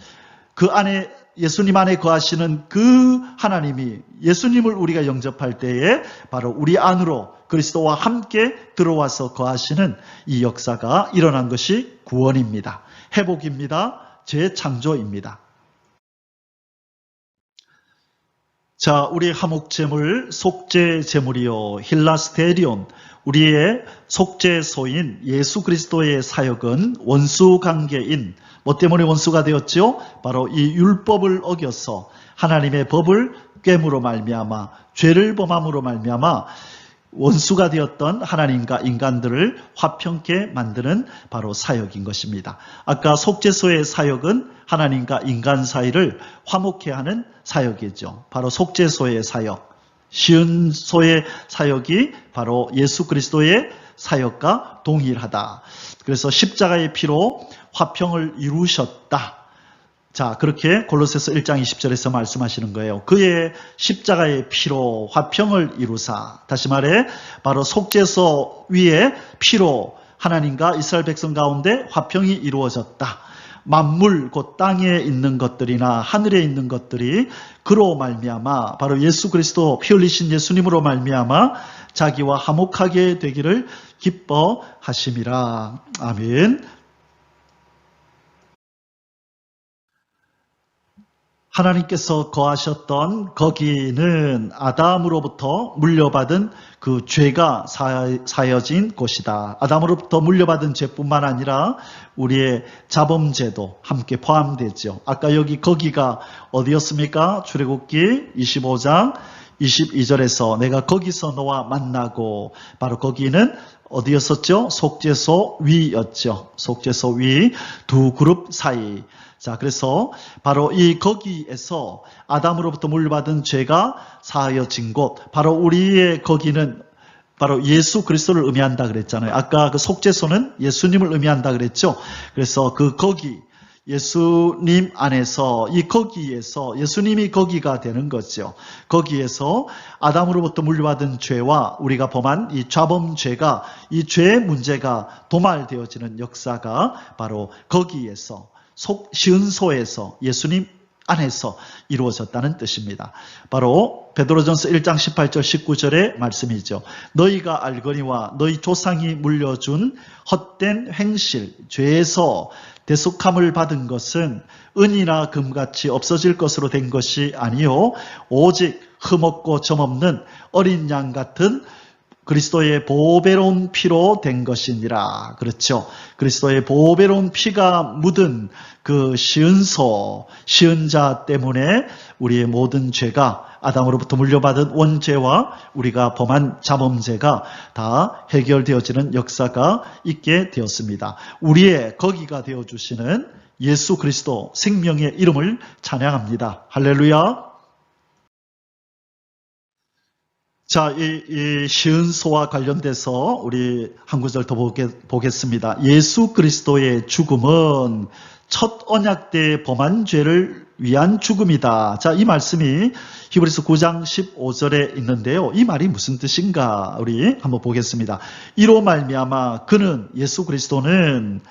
그 안에 예수님 안에 거하시는 그 하나님이, 예수님을 우리가 영접할 때에 바로 우리 안으로 그리스도와 함께 들어와서 거하시는 이 역사가 일어난 것이 구원입니다. 회복입니다. 재창조입니다. 자, 우리의 화목제물, 속죄제물이요 힐라스테리온, 우리의 속죄소인 예수 그리스도의 사역은 원수관계인, 뭐 때문에 원수가 되었죠? 바로 이 율법을 어겨서 하나님의 법을 꿰므로 말미암아, 죄를 범함으로 말미암아 원수가 되었던 하나님과 인간들을 화평케 만드는 바로 사역인 것입니다. 아까 속죄소의 사역은 하나님과 인간 사이를 화목케 하는 사역이죠. 바로 속죄소의 사역. 시은소의 사역이 바로 예수 그리스도의 사역과 동일하다. 그래서 십자가의 피로 화평을 이루셨다. 자, 그렇게 골로새서 1장 20절에서 말씀하시는 거예요. 그의 십자가의 피로 화평을 이루사, 다시 말해 바로 속죄소 위에 피로 하나님과 이스라엘 백성 가운데 화평이 이루어졌다. 만물 곧 땅에 있는 것들이나 하늘에 있는 것들이 그로 말미암아 바로 예수 그리스도 피 흘리신 예수님으로 말미암아 자기와 화목하게 되기를 기뻐하심이라. 아멘. 하나님께서 거하셨던 거기는 아담으로부터 물려받은 그 죄가 사여진 곳이다. 아담으로부터 물려받은 죄뿐만 아니라 우리의 자범죄도 함께 포함되죠. 아까 거기가 어디였습니까? 출애굽기 25장 22절에서 내가 거기서 너와 만나고, 바로 거기는 어디였었죠? 속죄소 위였죠. 속죄소 위 두 그룹 사이. 자, 그래서 바로 이 거기에서 아담으로부터 물려받은 죄가 사하여진 곳, 바로 우리의 거기는 바로 예수 그리스도를 의미한다 그랬잖아요. 아까 그 속죄소는 예수님을 의미한다 그랬죠. 그래서 그 거기, 예수님 안에서, 이 거기에서 예수님이 거기가 되는 거죠. 거기에서 아담으로부터 물려받은 죄와 우리가 범한 이 좌범죄가, 이 죄의 문제가 도말되어지는 역사가 바로 거기에서, 시은소에서, 예수님 안에서 이루어졌다는 뜻입니다. 바로 베드로전서 1장 18절 19절의 말씀이죠. 너희가 알거니와 너희 조상이 물려준 헛된 행실, 죄에서 대속함을 받은 것은 은이나 금같이 없어질 것으로 된 것이 아니요 오직 흠없고 점없는 어린 양 같은 그리스도의 보배로운 피로 된 것이니라. 그렇죠. 그리스도의 보배로운 피가 묻은 그 시은소, 시은자 때문에 우리의 모든 죄가, 아담으로부터 물려받은 원죄와 우리가 범한 자범죄가 다 해결되어지는 역사가 있게 되었습니다. 우리의 거기가 되어주시는 예수 그리스도 생명의 이름을 찬양합니다. 할렐루야. 자, 이 시은소와 관련돼서 우리 한 구절 더 보겠습니다. 예수 그리스도의 죽음은 첫 언약 때 범한 죄를 위한 죽음이다. 자, 이 말씀이 히브리서 9장 15절에 있는데요. 이 말이 무슨 뜻인가? 우리 한번 보겠습니다. 이로 말미암아 그는 예수 그리스도는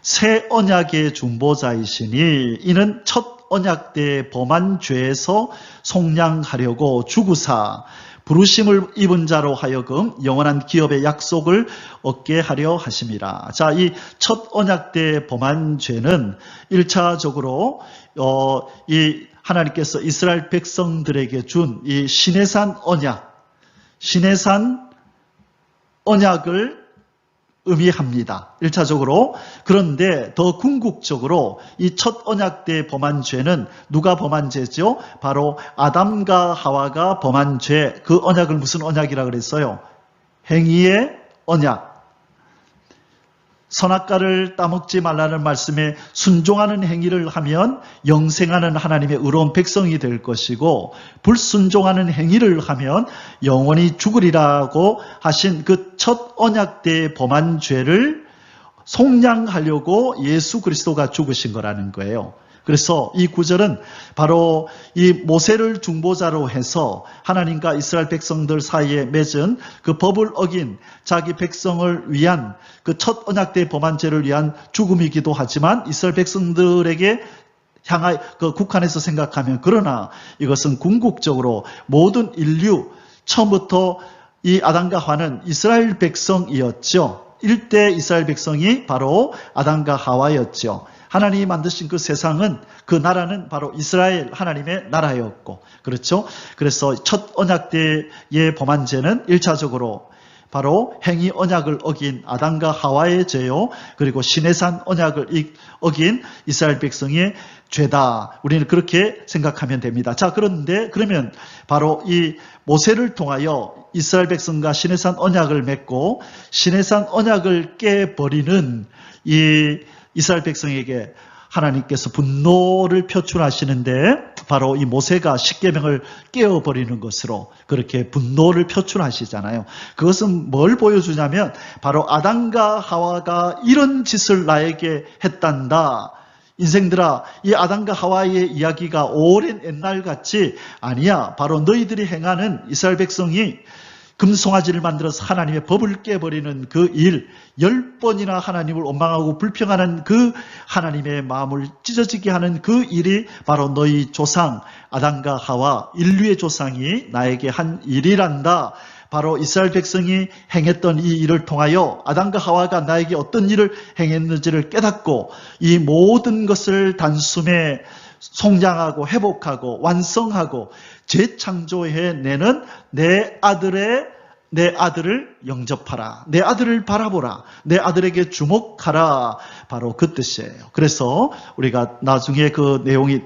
새 언약의 중보자이시니 이는 첫 언약 때 범한 죄에서 속량하려고 죽으사 부르심을 입은 자로 하여금 영원한 기업의 약속을 얻게 하려 하심이라. 자, 이 첫 언약 때 범한 죄는 1차적으로 이 하나님께서 이스라엘 백성들에게 준 이 시내산 언약을 의미합니다. 1차적으로. 그런데 더 궁극적으로 이 첫 언약 때 범한 죄는 누가 범한 죄죠? 바로 아담과 하와가 범한 죄. 그 언약을 무슨 언약이라 그랬어요? 행위의 언약. 선악과를 따먹지 말라는 말씀에 순종하는 행위를 하면 영생하는 하나님의 의로운 백성이 될 것이고, 불순종하는 행위를 하면 영원히 죽으리라고 하신 그 첫 언약 때 범한 죄를 속량하려고 예수 그리스도가 죽으신 거라는 거예요. 그래서 이 구절은 바로 이 모세를 중보자로 해서 하나님과 이스라엘 백성들 사이에 맺은 그 법을 어긴 자기 백성을 위한 그 첫 언약 때 범한 죄를 위한 죽음이기도 하지만, 이스라엘 백성들에게 향하여 그 국한에서 생각하면, 그러나 이것은 궁극적으로 모든 인류, 처음부터 이 아담과 하와는 이스라엘 백성이었죠. 1대 이스라엘 백성이 바로 아담과 하와였죠. 하나님이 만드신 그 세상은, 그 나라는 바로 이스라엘 하나님의 나라였고, 그렇죠? 그래서 첫 언약 때의 범한 죄는 1차적으로 바로 행위 언약을 어긴 아담과 하와의 죄요, 그리고 시내산 언약을 어긴 이스라엘 백성의 죄다. 우리는 그렇게 생각하면 됩니다. 자, 그러면 바로 이 모세를 통하여 이스라엘 백성과 시내산 언약을 맺고 시내산 언약을 깨버리는 이 이스라엘 백성에게 하나님께서 분노를 표출하시는데, 바로 이 모세가 십계명을 깨어버리는 것으로 그렇게 분노를 표출하시잖아요. 그것은 뭘 보여주냐면 바로 아담과 하와가 이런 짓을 나에게 했단다, 인생들아, 이 아담과 하와의 이야기가 오랜 옛날같이 아니야. 바로 너희들이 행하는 이스라엘 백성이 금송아지를 만들어서 하나님의 법을 깨버리는 그 일, 10번이나 하나님을 원망하고 불평하는 그 하나님의 마음을 찢어지게 하는 그 일이 바로 너희 조상 아담과 하와 인류의 조상이 나에게 한 일이란다. 바로 이스라엘 백성이 행했던 이 일을 통하여 아담과 하와가 나에게 어떤 일을 행했는지를 깨닫고 이 모든 것을 단숨에 성장하고 회복하고 완성하고 재창조해내는 내 아들을 영접하라. 내 아들을 바라보라. 내 아들에게 주목하라. 바로 그 뜻이에요. 그래서 우리가 나중에 그 내용이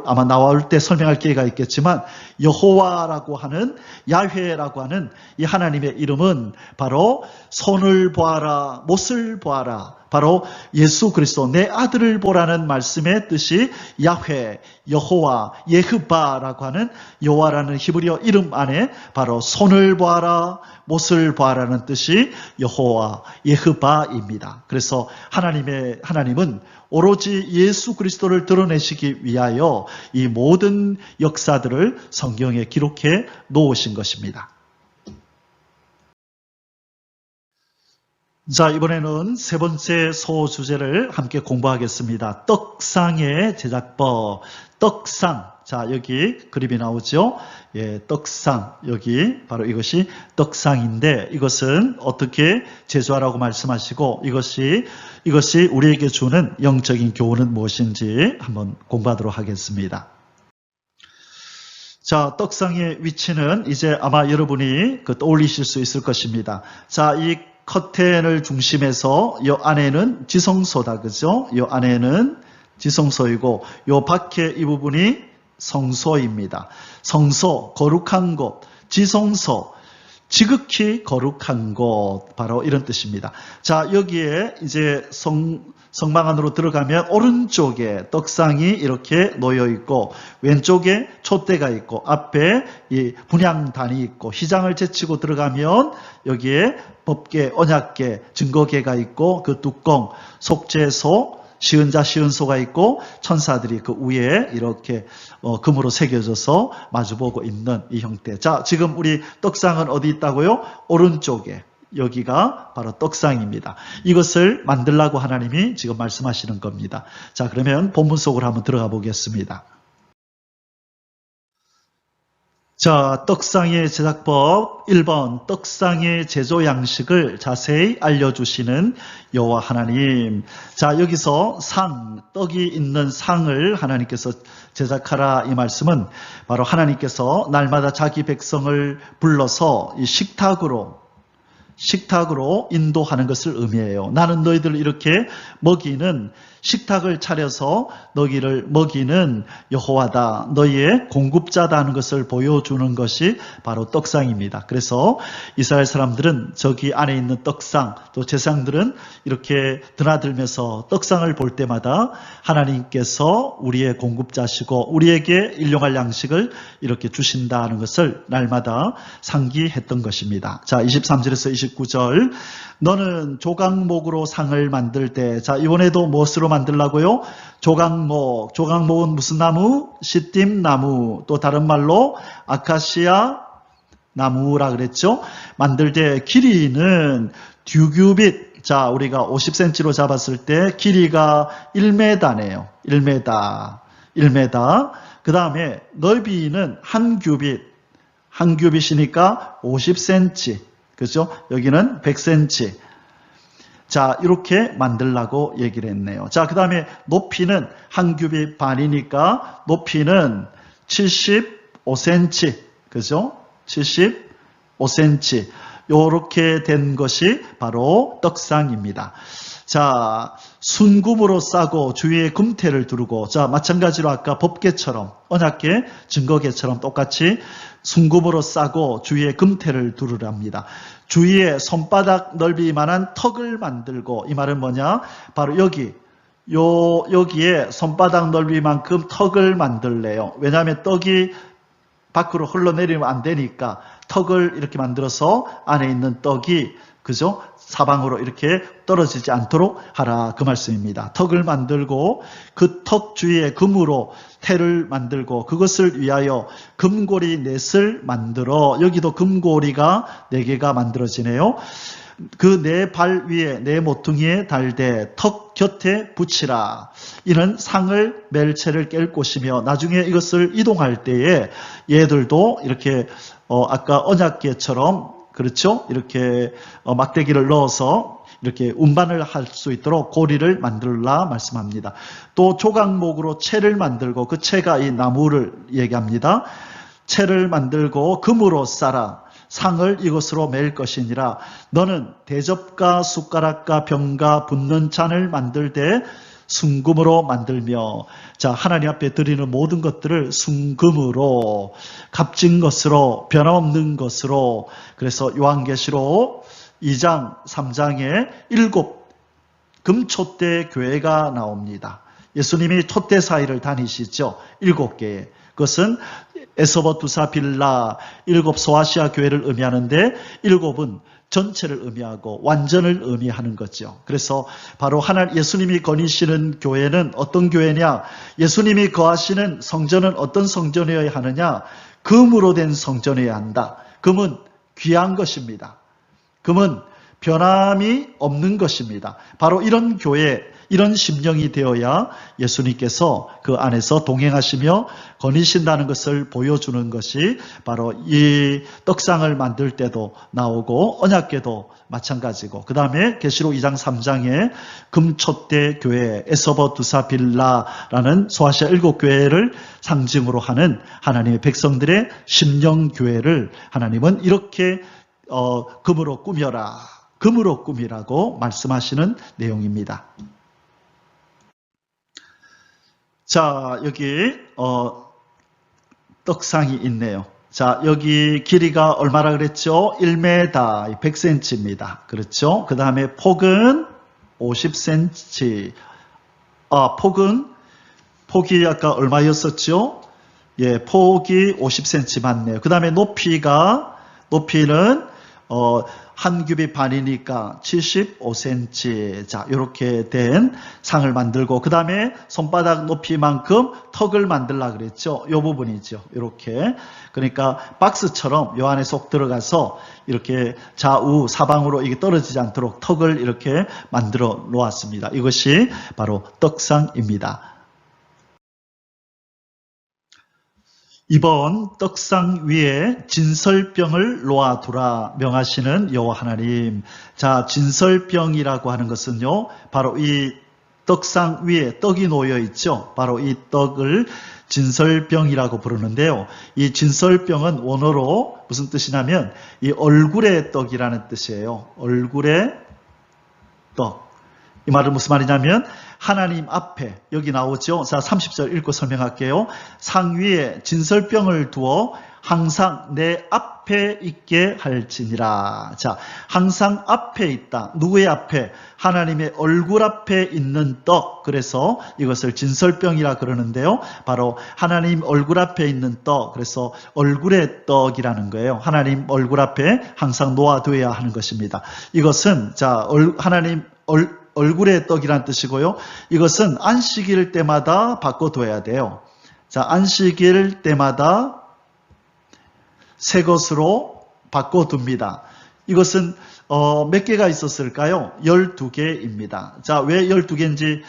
아마 나올 때 설명할 기회가 있겠지만 여호와라고 하는 야훼라고 하는 이 하나님의 이름은 바로 손을 보아라, 못을 보아라. 바로 예수 그리스도 내 아들을 보라는 말씀의 뜻이 야훼, 여호와, 예흐바라고 하는 여호와라는 히브리어 이름 안에 바로 손을 보아라, 못을 보아라는 뜻이 여호와, 예흐바입니다. 그래서 하나님은 오로지 예수 그리스도를 드러내시기 위하여 이 모든 역사들을 성경에 기록해 놓으신 것입니다. 자, 이번에는 세 번째 소주제를 함께 공부하겠습니다. 떡상의 제작법. 떡상. 자, 여기 그림이 나오죠? 예, 떡상. 여기 바로 이것이 떡상인데 이것은 어떻게 제조하라고 말씀하시고 이것이 우리에게 주는 영적인 교훈은 무엇인지 한번 공부하도록 하겠습니다. 자, 떡상의 위치는 이제 아마 여러분이 떠올리실 수 있을 것입니다. 자, 이 커튼을 중심해서 이 안에는 지성소다. 그죠? 이 안에는 지성소이고 이 밖에 이 부분이 성소입니다. 성소, 거룩한 곳, 지성소, 지극히 거룩한 곳, 바로 이런 뜻입니다. 자, 여기에 이제 성막 안으로 들어가면 오른쪽에 떡상이 이렇게 놓여 있고 왼쪽에 촛대가 있고 앞에 이 분향단이 있고 휘장을 제치고 들어가면 여기에 법궤, 언약궤, 증거궤가 있고 그 뚜껑, 속죄소, 시은자, 시은소가 있고 천사들이 그 위에 이렇게 금으로 새겨져서 마주보고 있는 이 형태. 자, 지금 우리 떡상은 어디 있다고요? 오른쪽에. 여기가 바로 떡상입니다. 이것을 만들라고 하나님이 지금 말씀하시는 겁니다. 자, 그러면 본문 속으로 한번 들어가 보겠습니다. 자, 떡상의 제작법 1번 떡상의 제조 양식을 자세히 알려주시는 여호와 하나님. 자, 여기서 떡이 있는 상을 하나님께서 제작하라 이 말씀은 바로 하나님께서 날마다 자기 백성을 불러서 이 식탁으로 인도하는 것을 의미해요. 나는 너희들을 이렇게 먹이는 식탁을 차려서 너희를 먹이는 여호와다. 너희의 공급자다 하는 것을 보여주는 것이 바로 떡상입니다. 그래서 이스라엘 사람들은 저기 안에 있는 떡상, 또 제사장들은 이렇게 드나들면서 떡상을 볼 때마다 하나님께서 우리의 공급자시고 우리에게 일용할 양식을 이렇게 주신다는 것을 날마다 상기했던 것입니다. 자, 23절에서 29절. 너는 조각목으로 상을 만들 때, 자, 이번에도 무엇으로 만들라고요? 조각목. 조각목은 무슨 나무? 시띠나무. 또 다른 말로 아카시아 나무라 그랬죠? 만들 때 길이는 듀규빗. 자, 우리가 50cm로 잡았을 때 길이가 1m네요. 1m. 그 다음에 넓이는 한 규빗. 한 규빗이니까 50cm. 그죠? 여기는 100cm. 자, 이렇게 만들라고 얘기를 했네요. 자, 그 다음에 높이는 한 규빗 반이니까 높이는 75cm. 그죠? 75cm. 요렇게 된 것이 바로 떡상입니다. 자, 순금으로 싸고 주위에 금태를 두르고, 자, 마찬가지로 아까 법궤처럼, 언약궤, 증거궤처럼 똑같이 순금으로 싸고 주위에 금태를 두르랍니다. 주위에 손바닥 넓이만한 턱을 만들고, 이 말은 뭐냐? 바로 여기에 손바닥 넓이만큼 턱을 만들래요. 왜냐하면 떡이 밖으로 흘러내리면 안 되니까 턱을 이렇게 만들어서 안에 있는 떡이 그죠? 사방으로 이렇게 떨어지지 않도록 하라 그 말씀입니다. 턱을 만들고 그 턱 주위에 금으로 태를 만들고 그것을 위하여 금고리 넷을 만들어 여기도 금고리가 4개가 만들어지네요. 그 네 발 위에 네 모퉁이에 달되 턱 곁에 붙이라. 이는 상을 멜 채를 깰 곳이며 나중에 이것을 이동할 때에 얘들도 이렇게 아까 언약궤처럼 그렇죠? 이렇게 막대기를 넣어서 이렇게 운반을 할 수 있도록 고리를 만들라 말씀합니다. 또 조각목으로 채를 만들고 그 채가 이 나무를 얘기합니다. 채를 만들고 금으로 쌓아 상을 이것으로 맬 것이니라. 너는 대접과 숟가락과 병과 붓는 잔을 만들 때 순금으로 만들며 자 하나님 앞에 드리는 모든 것들을 순금으로 값진 것으로 변함없는 것으로 그래서 요한계시록 2장 3장에 7 금촛대 교회가 나옵니다. 예수님이 촛대 사이를 다니시죠. 7개의 그것은 에서버 두사 빌라 7 소아시아 교회를 의미하는데 7은 전체를 의미하고 완전을 의미하는 거죠. 그래서 바로 예수님이 거니시는 교회는 어떤 교회냐? 예수님이 거하시는 성전은 어떤 성전이어야 하느냐? 금으로 된 성전이어야 한다. 금은 귀한 것입니다. 금은 변함이 없는 것입니다. 바로 이런 교회, 이런 심령이 되어야 예수님께서 그 안에서 동행하시며 거니신다는 것을 보여주는 것이 바로 이 떡상을 만들 때도 나오고 언약궤도 마찬가지고 그 다음에 계시록 2장 3장에 금촛대 교회 에서버 두사 빌라라는 소아시아 7교회를 상징으로 하는 하나님의 백성들의 심령교회를 하나님은 이렇게 금으로 꾸며라. 금으로 꾸미라고 말씀하시는 내용입니다. 자, 여기 떡상이 있네요. 자, 여기 길이가 얼마나 그랬죠? 1m, 100cm입니다. 그렇죠? 그 다음에 폭은 50cm. 폭이 아까 얼마였었죠? 예, 폭이 50cm 맞네요. 그 다음에 높이는 한 규빗 반이니까 75cm. 자, 이렇게 된 상을 만들고, 그 다음에 손바닥 높이만큼 턱을 만들라 그랬죠. 이 부분이죠. 이렇게. 그러니까 박스처럼 요 안에 쏙 들어가서 이렇게 좌우 사방으로 이게 떨어지지 않도록 턱을 이렇게 만들어 놓았습니다. 이것이 바로 떡상입니다. 이번 떡상 위에 진설병을 놓아두라 명하시는 여호와 하나님. 자, 진설병이라고 하는 것은요, 바로 이 떡상 위에 떡이 놓여 있죠. 바로 이 떡을 진설병이라고 부르는데요. 이 진설병은 원어로 무슨 뜻이냐면 이 얼굴의 떡이라는 뜻이에요. 얼굴의 떡. 이 말은 무슨 말이냐면 하나님 앞에 여기 나오죠. 자, 30절 읽고 설명할게요. 상 위에 진설병을 두어 항상 내 앞에 있게 할지니라. 자, 항상 앞에 있다. 누구의 앞에? 하나님의 얼굴 앞에 있는 떡. 그래서 이것을 진설병이라 그러는데요. 바로 하나님 얼굴 앞에 있는 떡. 그래서 얼굴의 떡이라는 거예요. 하나님 얼굴 앞에 항상 놓아둬야 하는 것입니다. 이것은 자, 하나님 얼굴의 떡이란 뜻이고요. 이것은 안식일 때마다 바꿔둬야 돼요. 자, 안식일 때마다 새 것으로 바꿔둡니다. 이것은 몇 개가 있었을까요? 12개입니다. 자, 왜 12개인지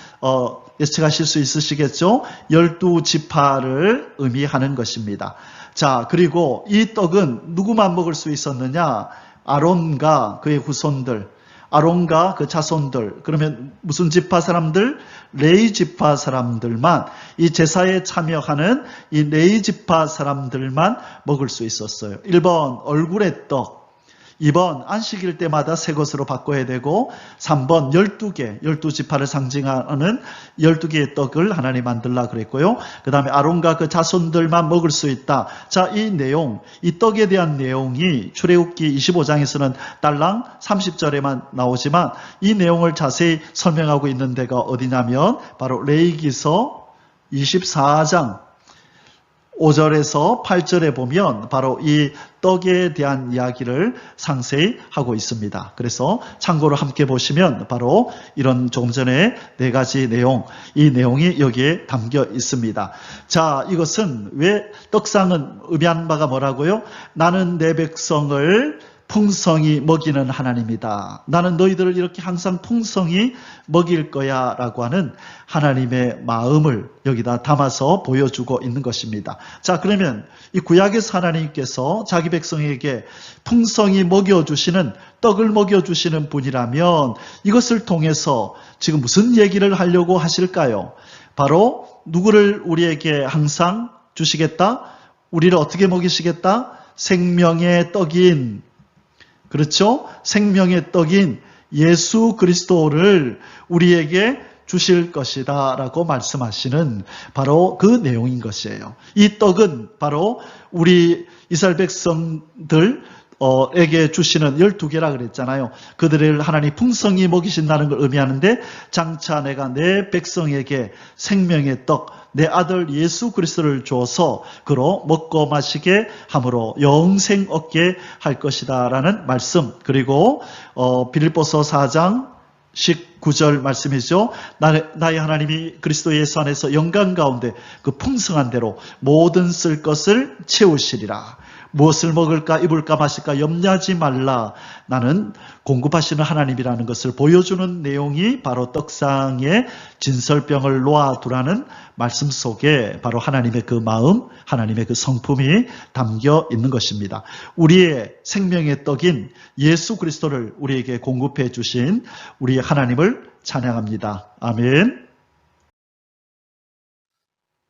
예측하실 수 있으시겠죠? 12지파를 의미하는 것입니다. 자, 그리고 이 떡은 누구만 먹을 수 있었느냐? 아론과 그의 후손들, 아론과 그 자손들. 그러면 무슨 지파 사람들? 레위 지파 사람들만, 이 제사에 참여하는 이 레위 지파 사람들만 먹을 수 있었어요. 1번 얼굴의 떡, 2번 안식일 때마다 새 것으로 바꿔야 되고, 3번 12개, 12지파를 상징하는 12개의 떡을 하나님 만들라 그랬고요. 그 다음에 아론과 그 자손들만 먹을 수 있다. 자, 이 내용, 이 떡에 대한 내용이 출애굽기 25장에서는 딸랑 30절에만 나오지만 이 내용을 자세히 설명하고 있는 데가 어디냐면 바로 레위기서 24장 5절에서 8절에 보면 바로 이 떡에 대한 이야기를 상세히 하고 있습니다. 그래서 참고로 함께 보시면 바로 이런 조금 전에 네 가지 내용, 이 내용이 여기에 담겨 있습니다. 자, 이것은 왜 떡상은 의미하는 바가 뭐라고요? 나는 내 백성을 풍성히 먹이는 하나님이다. 나는 너희들을 이렇게 항상 풍성히 먹일 거야 라고 하는 하나님의 마음을 여기다 담아서 보여주고 있는 것입니다. 자, 그러면 이 구약에서 하나님께서 자기 백성에게 풍성히 먹여주시는, 떡을 먹여주시는 분이라면 이것을 통해서 지금 무슨 얘기를 하려고 하실까요? 바로 누구를 우리에게 항상 주시겠다? 우리를 어떻게 먹이시겠다? 생명의 떡인, 그렇죠? 생명의 떡인 예수 그리스도를 우리에게 주실 것이다 라고 말씀하시는 바로 그 내용인 것이에요. 이 떡은 바로 우리 이스라엘 백성들 에게 주시는 12개라 그랬잖아요. 그들을 하나님 풍성히 먹이신다는 걸 의미하는데, 장차 내가 내 백성에게 생명의 떡, 내 아들 예수 그리스도를 줘서 그로 먹고 마시게 함으로 영생 얻게 할 것이다 라는 말씀. 그리고 빌립보서 4장 19절 말씀이죠. 나의 하나님이 그리스도 예수 안에서 영광 가운데 그 풍성한 대로 모든 쓸 것을 채우시리라. 무엇을 먹을까 입을까 마실까 염려하지 말라. 나는 공급하시는 하나님이라는 것을 보여주는 내용이 바로 떡상의 진설병을 놓아두라는 말씀 속에 바로 하나님의 그 마음, 하나님의 그 성품이 담겨 있는 것입니다. 우리의 생명의 떡인 예수 그리스도를 우리에게 공급해 주신 우리 하나님을 찬양합니다. 아멘.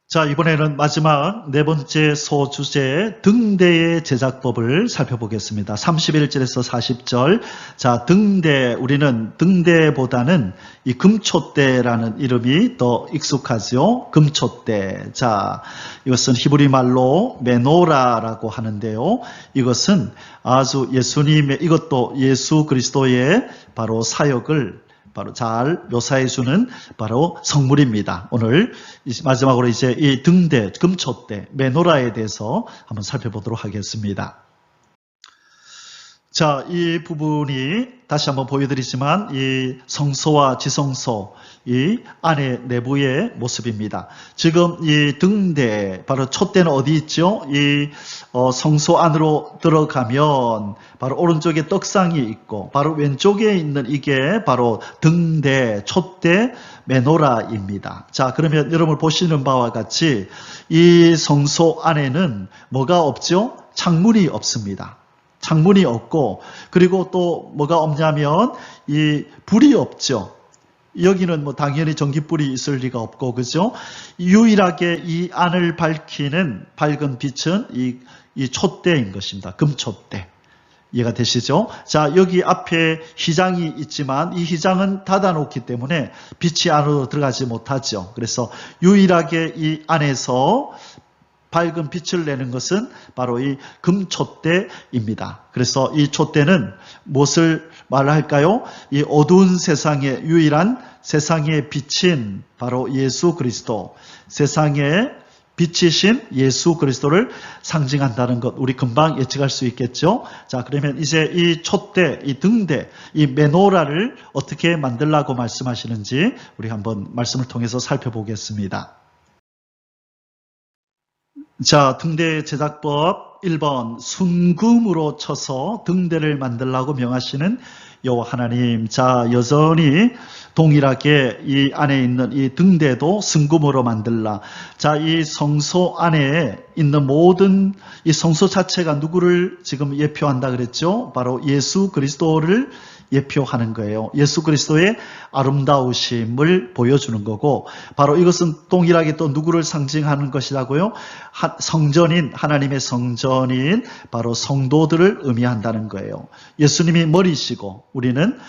자, 이번에는 마지막 네 번째 소주제 등대의 제작법을 살펴보겠습니다. 31절에서 40절. 자, 등대, 우리는 등대보다는 이 금촛대라는 이름이 더 익숙하죠. 금촛대. 자, 이것은 히브리 말로 메노라라고 하는데요. 이것은 아주 예수님의, 이것도 예수 그리스도의 바로 사역을 바로 잘 묘사해 주는 바로 성물입니다. 오늘 마지막으로 이제 이 등대, 금촛대, 메노라에 대해서 한번 살펴보도록 하겠습니다. 자, 이 부분이 다시 한번 보여드리지만 이 성소와 지성소, 이 안에 내부의 모습입니다. 지금 이 등대, 바로 촛대는 어디 있죠? 이 성소 안으로 들어가면 바로 오른쪽에 떡상이 있고 바로 왼쪽에 있는 이게 바로 등대, 촛대, 메노라입니다. 자, 그러면 여러분 보시는 바와 같이 이 성소 안에는 뭐가 없죠? 창문이 없습니다. 창문이 없고, 그리고 또 뭐가 없냐면 이 불이 없죠. 여기는 뭐 당연히 전기불이 있을 리가 없고, 그죠? 유일하게 이 안을 밝히는 밝은 빛은 이 촛대인 것입니다. 금촛대. 이해가 되시죠? 자, 여기 앞에 휘장이 있지만 이 휘장은 닫아놓기 때문에 빛이 안으로 들어가지 못하죠. 그래서 유일하게 이 안에서 밝은 빛을 내는 것은 바로 이 금촛대입니다. 그래서 이 촛대는 무엇을 말할까요? 이 어두운 세상의 유일한 세상의 빛인 바로 예수 그리스도, 세상의 빛이신 예수 그리스도를 상징한다는 것, 우리 금방 예측할 수 있겠죠? 자, 그러면 이제 이 촛대, 이 등대, 이 메노라를 어떻게 만들라고 말씀하시는지 우리 한번 말씀을 통해서 살펴보겠습니다. 자, 등대 제작법 1번, 순금으로 쳐서 등대를 만들라고 명하시는 여호와 하나님. 자, 여전히 동일하게 이 안에 있는 이 등대도 순금으로 만들라. 자, 이 성소 안에 있는 모든 이 성소 자체가 누구를 지금 예표한다 그랬죠? 바로 예수 그리스도를 예표하는 거예요. 예수 그리스도의 아름다우심을 보여주는 거고, 바로 이것은 동일하게 또 누구를 상징하는 것이라고요? 성전인, 하나님의 성전인 바로 성도들을 의미한다는 거예요. 예수님이 머리시고 우리는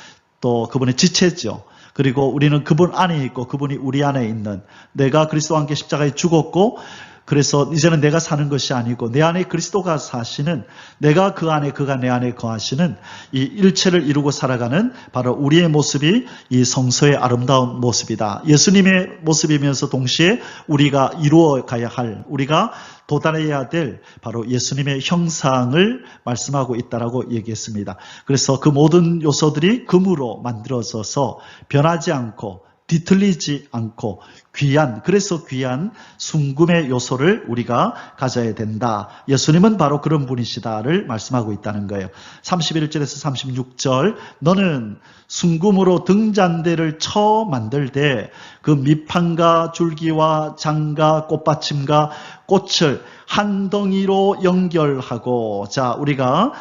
또 그분의 지체죠. 그리고 우리는 그분 안에 있고 그분이 우리 안에 있는, 내가 그리스도와 함께 십자가에 죽었고 그래서 이제는 내가 사는 것이 아니고 내 안에 그리스도가 사시는, 내가 그 안에 그가 내 안에 거하시는 이 일체를 이루고 살아가는 바로 우리의 모습이 이 성서의 아름다운 모습이다. 예수님의 모습이면서 동시에 우리가 이루어 가야 할, 우리가 도달해야 될 바로 예수님의 형상을 말씀하고 있다라고 얘기했습니다. 그래서 그 모든 요소들이 금으로 만들어져서 변하지 않고 뒤틀리지 않고 귀한, 그래서 귀한 순금의 요소를 우리가 가져야 된다. 예수님은 바로 그런 분이시다를 말씀하고 있다는 거예요. 31절에서 36절, 너는 순금으로 등잔대를 쳐 만들되 그 밑판과 줄기와 장과 꽃받침과 꽃을 한 덩이로 연결하고, 자, 우리가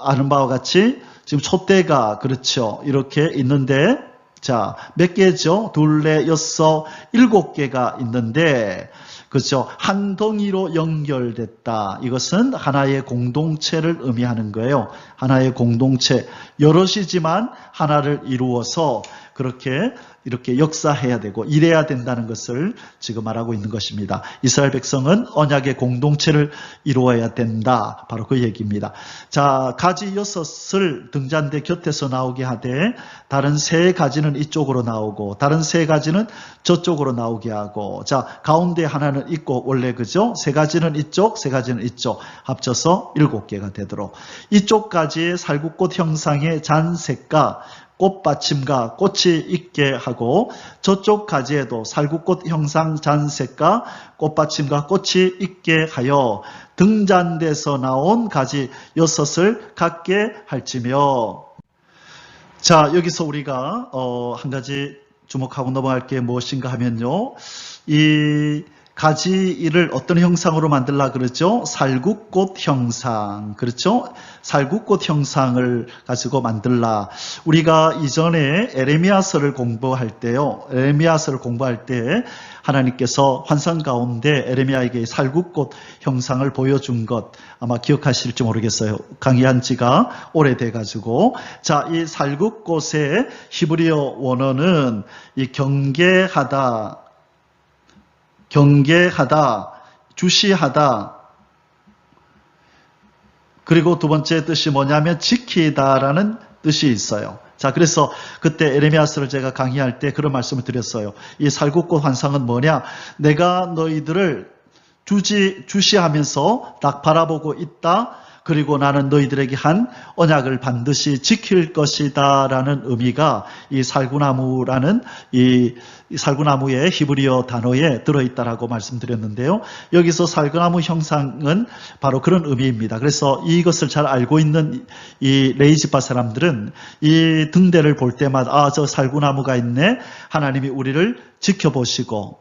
아는 바와 같이 지금 촛대가 그렇죠, 이렇게 있는데, 자, 몇 개죠? 둘, 넷, 여섯, 7개가 있는데, 그렇죠? 한 덩이로 연결됐다. 이것은 하나의 공동체를 의미하는 거예요. 하나의 공동체. 여럿이지만 하나를 이루어서 그렇게 이렇게 역사해야 되고 일해야 된다는 것을 지금 말하고 있는 것입니다. 이스라엘 백성은 언약의 공동체를 이루어야 된다. 바로 그 얘기입니다. 자, 가지 6을 등잔대 곁에서 나오게 하되 다른 3가지는 이쪽으로 나오고 다른 3가지는 저쪽으로 나오게 하고, 자, 가운데 하나는 있고, 원래 그죠? 3가지는 이쪽, 3가지는 이쪽 합쳐서 7개가 되도록 이쪽까지의 살구꽃 형상의 잔색과 꽃받침과 꽃이 있게 하고 저쪽 가지에도 살구꽃 형상 잔색과 꽃받침과 꽃이 있게 하여 등잔대에서 나온 가지 6을 갖게 할지며. 자, 여기서 우리가 한 가지 주목하고 넘어갈 게 무엇인가 하면요, 이 가지를 어떤 형상으로 만들라 그러죠? 살구꽃 형상. 그렇죠? 살구꽃 형상을 가지고 만들라. 우리가 이전에 에레미야서를 공부할 때요, 에레미야서를 공부할 때 하나님께서 환상 가운데 에레미야에게 살구꽃 형상을 보여준 것 아마 기억하실지 모르겠어요. 강의한 지가 오래돼 가지고. 자, 이 살구꽃의 히브리어 원어는 이 경계하다, 주시하다, 그리고 두 번째 뜻이 뭐냐면 지키다라는 뜻이 있어요. 자, 그래서 그때 에레미야서를 제가 강의할 때 그런 말씀을 드렸어요. 이 살구꽃 환상은 뭐냐? 내가 너희들을 주시하면서 딱 바라보고 있다. 그리고 나는 너희들에게 한 언약을 반드시 지킬 것이다 라는 의미가 이 살구나무라는 이 살구나무의 히브리어 단어에 들어있다라고 말씀드렸는데요. 여기서 살구나무 형상은 바로 그런 의미입니다. 그래서 이것을 잘 알고 있는 이 레이지파 사람들은 이 등대를 볼 때마다 아, 저 살구나무가 있네. 하나님이 우리를 지켜보시고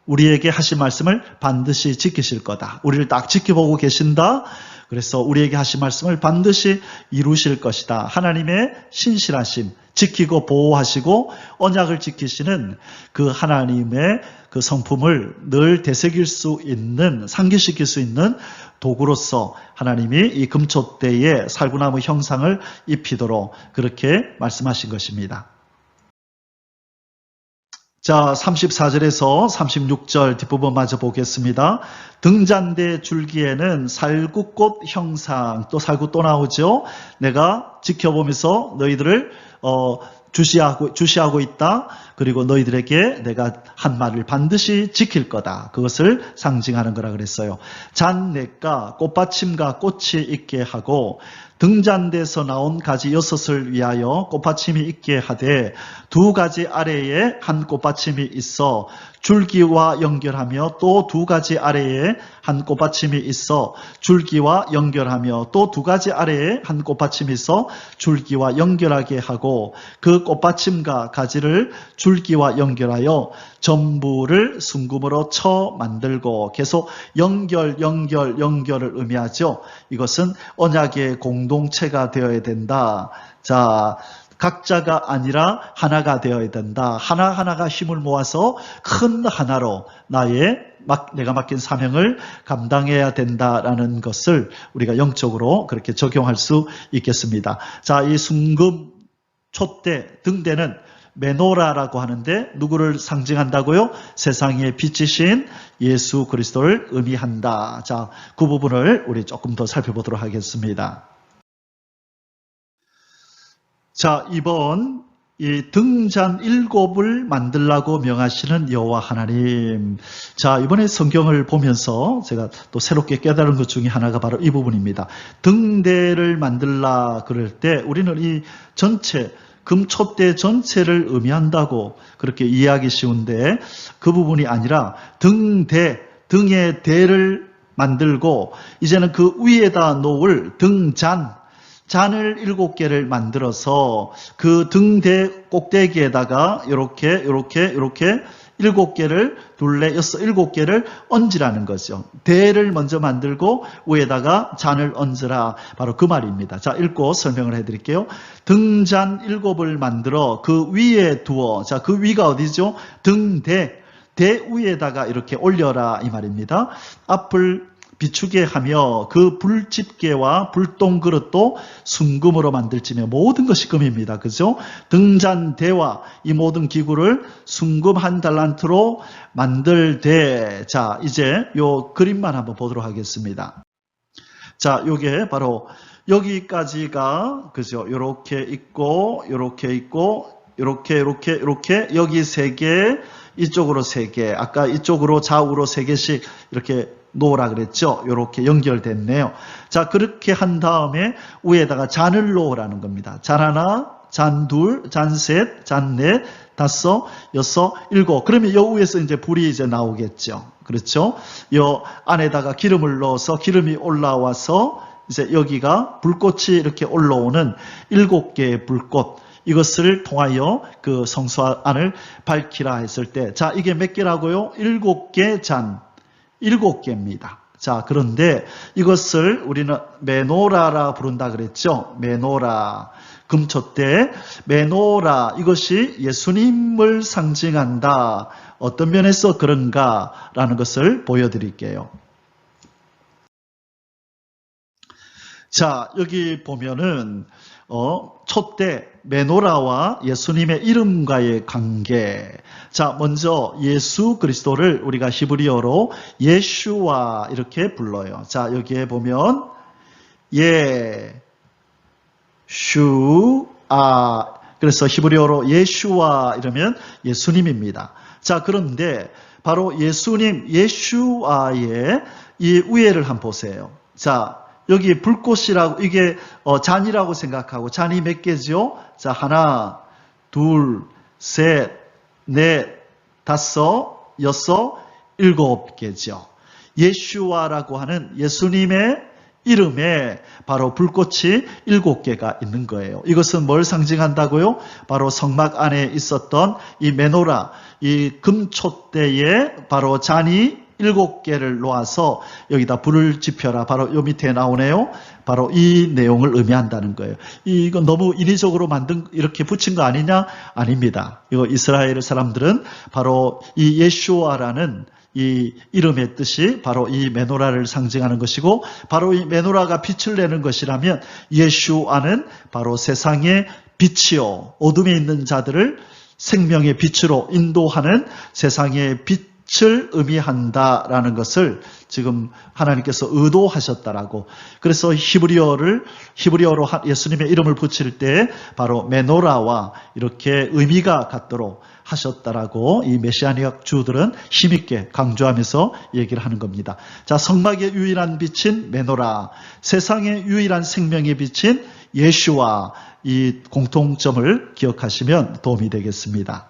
우리에게 하신 말씀을 반드시 지키실 거다. 우리를 딱 지켜보고 계신다. 그래서 우리에게 하신 말씀을 반드시 이루실 것이다. 하나님의 신실하심, 지키고 보호하시고 언약을 지키시는 그 하나님의 그 성품을 늘 되새길 수 있는, 상기시킬 수 있는 도구로서 하나님이 이 금촛대에 살구나무 형상을 입히도록 그렇게 말씀하신 것입니다. 자, 34절에서 36절 뒷부분 마저 보겠습니다. 등잔대 줄기에는 살구꽃 형상, 또 살구 또 나오죠. 내가 지켜보면서 너희들을 주시하고 있다. 그리고 너희들에게 내가 한 말을 반드시 지킬 거다. 그것을 상징하는 거라 그랬어요. 잔넷과 꽃받침과 꽃이 있게 하고 등잔대에서 나온 가지 6을 위하여 꽃받침이 있게 하되 2가지 아래에 한 꽃받침이 있어 줄기와 연결하며 또 2가지 아래에 한 꽃받침이 있어 줄기와 연결하며 또 2가지 아래에 한 꽃받침이 있어 줄기와 연결하게 하고 그 꽃받침과 가지를 줄기와 연결하여 전부를 순금으로 쳐 만들고, 계속 연결을 의미하죠. 이것은 언약의 공동체가 되어야 된다. 자, 각자가 아니라 하나가 되어야 된다. 하나하나가 힘을 모아서 큰 하나로 내가 맡긴 사명을 감당해야 된다라는 것을 우리가 영적으로 그렇게 적용할 수 있겠습니다. 자, 이 순금 촛대 등대는 메노라라고 하는데 누구를 상징한다고요? 세상의 빛이신 예수 그리스도를 의미한다. 자, 그 부분을 우리 조금 더 살펴보도록 하겠습니다. 자, 이번 이 등잔 7을 만들라고 명하시는 여호와 하나님. 자, 이번에 성경을 보면서 제가 또 새롭게 깨달은 것 중에 하나가 바로 이 부분입니다. 등대를 만들라 그럴 때 우리는 이 전체 금촛대 전체를 의미한다고 그렇게 이해하기 쉬운데 그 부분이 아니라 등의 대를 만들고 이제는 그 위에다 놓을 잔을 7개를 만들어서 그 등대 꼭대기에다가 이렇게 7개를 둘레 7개를 얹으라는 거죠. 대를 먼저 만들고 위에다가 잔을 얹으라. 바로 그 말입니다. 자, 읽고 설명을 해드릴게요. 등잔 7을 만들어 그 위에 두어. 자, 그 위가 어디죠? 대 위에다가 이렇게 올려라 이 말입니다. 앞을 비추게 하며 그 불집게와 불똥 그릇도 순금으로 만들지며 모든 것이 금입니다. 그죠? 등잔대와 이 모든 기구를 순금 1달란트로 만들되. 자, 이제 요 그림만 한번 보도록 하겠습니다. 자, 요게 바로 여기까지가 그죠? 요렇게 있고 요렇게 있고 요렇게 여기 3개, 이쪽으로 3개, 아까 이쪽으로 좌우로 3개씩 이렇게 놓으라 그랬죠. 이렇게 연결됐네요. 자, 그렇게 한 다음에 위에다가 잔을 놓으라는 겁니다. 잔 하나, 잔 둘, 잔 셋, 잔 넷, 5, 6, 7. 그러면 요 위에서 이제 불이 이제 나오겠죠. 그렇죠? 요 안에다가 기름을 넣어서 기름이 올라와서 이제 여기가 불꽃이 이렇게 올라오는 7개의 불꽃. 이것을 통하여 그 성소 안을 밝히라 했을 때, 자, 이게 몇 개라고요? 7개 잔. 7개입니다. 자, 그런데 이것을 우리는 메노라라 부른다 그랬죠? 메노라. 금촛대, 메노라. 이것이 예수님을 상징한다. 어떤 면에서 그런가라는 것을 보여드릴게요. 자, 여기 보면은 촛대 메노라와 예수님의 이름과의 관계. 자, 먼저 예수 그리스도를 우리가 히브리어로 예슈와 이렇게 불러요. 자, 여기에 보면 예슈아. 그래서 히브리어로 예슈와 이러면 예수님입니다. 자, 그런데 바로 예수님 예슈아의 이 위에를 한번 보세요. 자, 여기 불꽃이라고, 이게 잔이라고 생각하고, 잔이 몇 개죠? 자, 하나, 둘, 셋, 넷, 5, 6, 7개죠. 예슈아라고 하는 예수님의 이름에 바로 불꽃이 7개가 있는 거예요. 이것은 뭘 상징한다고요? 바로 성막 안에 있었던 이 메노라, 이 금촛대에 바로 잔이 7개를 놓아서 여기다 불을 지펴라. 바로 요 밑에 나오네요. 바로 이 내용을 의미한다는 거예요. 이건 너무 인위적으로 이렇게 붙인 거 아니냐? 아닙니다. 이거 이스라엘 사람들은 바로 이 예슈아라는 이 이름의 뜻이 바로 이 메노라를 상징하는 것이고, 바로 이 메노라가 빛을 내는 것이라면 예슈아는 바로 세상의 빛이요, 어둠에 있는 자들을 생명의 빛으로 인도하는 세상의 빛을 의미한다라는 것을 지금 하나님께서 의도하셨다라고. 그래서 히브리어로 예수님의 이름을 붙일 때 바로 메노라와 이렇게 의미가 같도록 하셨다라고 이 메시아니학 주들은 힘있게 강조하면서 얘기를 하는 겁니다. 자, 성막의 유일한 빛인 메노라, 세상의 유일한 생명의 빛인 예슈와, 이 공통점을 기억하시면 도움이 되겠습니다.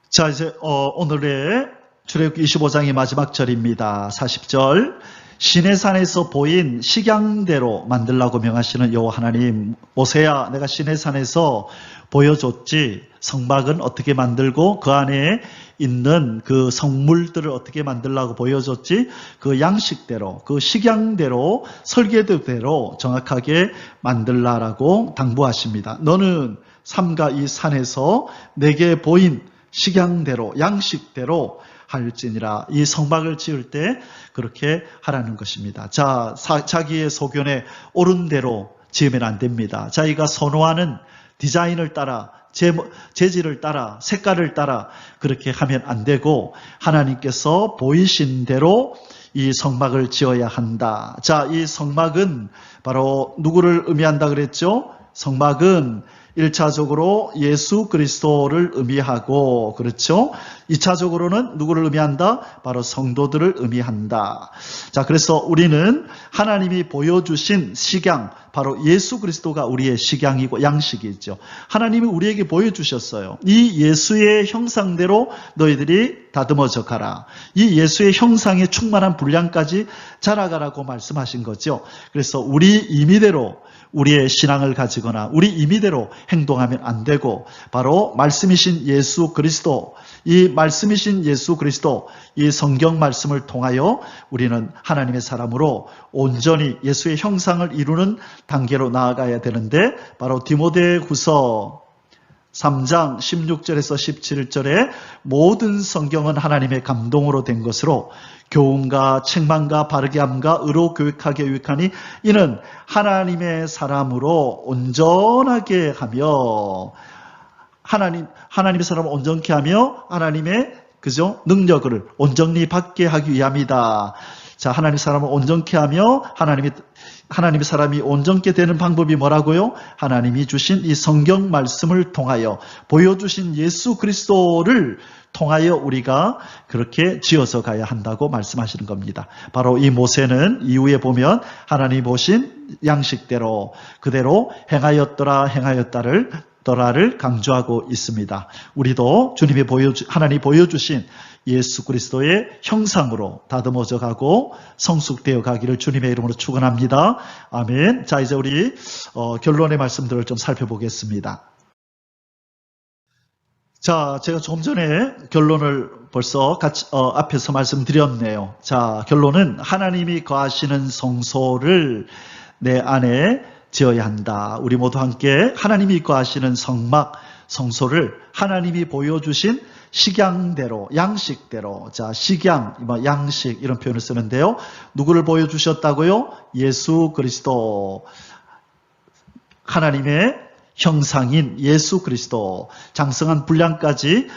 자, 이제 오늘의 출애굽기 25장의 마지막 절입니다. 40절. 시내산에서 보인 식양대로 만들라고 명하시는 여호와 하나님, 모세야, 내가 시내산에서 보여줬지. 성막은 어떻게 만들고 그 안에 있는 그 성물들을 어떻게 만들라고 보여줬지. 그 양식대로, 그 식양대로, 설계도대로 정확하게 만들라라고 당부하십니다. 너는 삼가 이 산에서 내게 보인 식양대로, 양식대로 할지니라. 이 성막을 지을 때 그렇게 하라는 것입니다. 자, 자기의 소견에 옳은 대로 지으면 안 됩니다. 자기가 선호하는 디자인을 따라 재질을 따라 색깔을 따라 그렇게 하면 안 되고 하나님께서 보이신 대로 이 성막을 지어야 한다. 자, 이 성막은 바로 누구를 의미한다 그랬죠? 성막은 1차적으로 예수 그리스도를 의미하고, 그렇죠? 2차적으로는 누구를 의미한다? 바로 성도들을 의미한다. 자, 그래서 우리는 하나님이 보여주신 식양, 바로 예수 그리스도가 우리의 식양이고 양식이죠. 하나님이 우리에게 보여주셨어요. 이 예수의 형상대로 너희들이 다듬어져 가라. 이 예수의 형상에 충만한 분량까지 자라가라고 말씀하신 거죠. 그래서 우리 임의대로 우리의 신앙을 가지거나 우리 임의대로 행동하면 안 되고 바로 말씀이신 예수 그리스도, 이 말씀이신 예수 그리스도, 이 성경 말씀을 통하여 우리는 하나님의 사람으로 온전히 예수의 형상을 이루는 단계로 나아가야 되는데 바로 디모데후서 3장 16절에서 17절에 모든 성경은 하나님의 감동으로 된 것으로 교훈과 책망과 바르게 함과 의로 교육하게 유익하니 이는 하나님의 사람으로 온전하게 하며 하나님의 사람을 온전케 하며 하나님의 그죠? 능력을 온전히 받게 하기 위함이다. 자, 하나님의 사람을 온전케 하며 하나님의 사람이 온전케 되는 방법이 뭐라고요? 하나님이 주신 이 성경 말씀을 통하여 보여주신 예수 그리스도를 통하여 우리가 그렇게 지어서 가야 한다고 말씀하시는 겁니다. 바로 이 모세는 이후에 보면 하나님이 보신 양식대로 그대로 행하였더라를 강조하고 있습니다. 우리도 하나님이 보여주신 예수 그리스도의 형상으로 다듬어져 가고 성숙되어 가기를 주님의 이름으로 축원합니다. 아멘. 자, 이제 우리 결론의 말씀들을 좀 살펴보겠습니다. 자, 제가 조금 전에 결론을 벌써 앞에서 말씀드렸네요. 자, 결론은 하나님이 거하시는 성소를 내 안에 지어야 한다. 우리 모두 함께 하나님이 거하시는 성소를 하나님이 보여주신 식양대로, 양식대로. 자, 식양, 양식 이런 표현을 쓰는데요. 누구를 보여주셨다고요? 예수 그리스도. 하나님의 형상인 예수 그리스도. 장성한 분량까지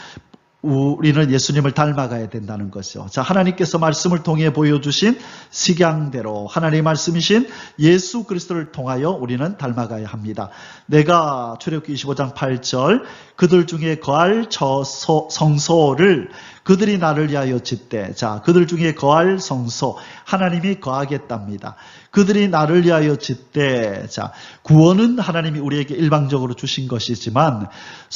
우리는 예수님을 닮아가야 된다는 것이죠. 자, 하나님께서 말씀을 통해 보여주신 식양대로 하나님의 말씀이신 예수 그리스도를 통하여 우리는 닮아가야 합니다. 내가 출애굽기 25장 8절 그들 중에 거할 성소를 그들이 나를 위하여 짓되, 자, 그들 중에 거할 성소, 하나님이 거하겠답니다. 그들이 나를 위하여 짓되, 자, 구원은 하나님이 우리에게 일방적으로 주신 것이지만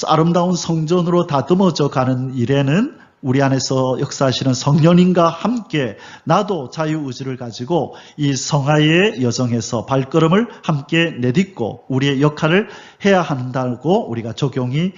아름다운 성전으로 다듬어져 가는 일에는 우리 안에서 역사하시는 성령님과 함께 나도 자유의지를 가지고 이 성화의 여정에서 발걸음을 함께 내딛고 우리의 역할을 해야 한다고 우리가 적용할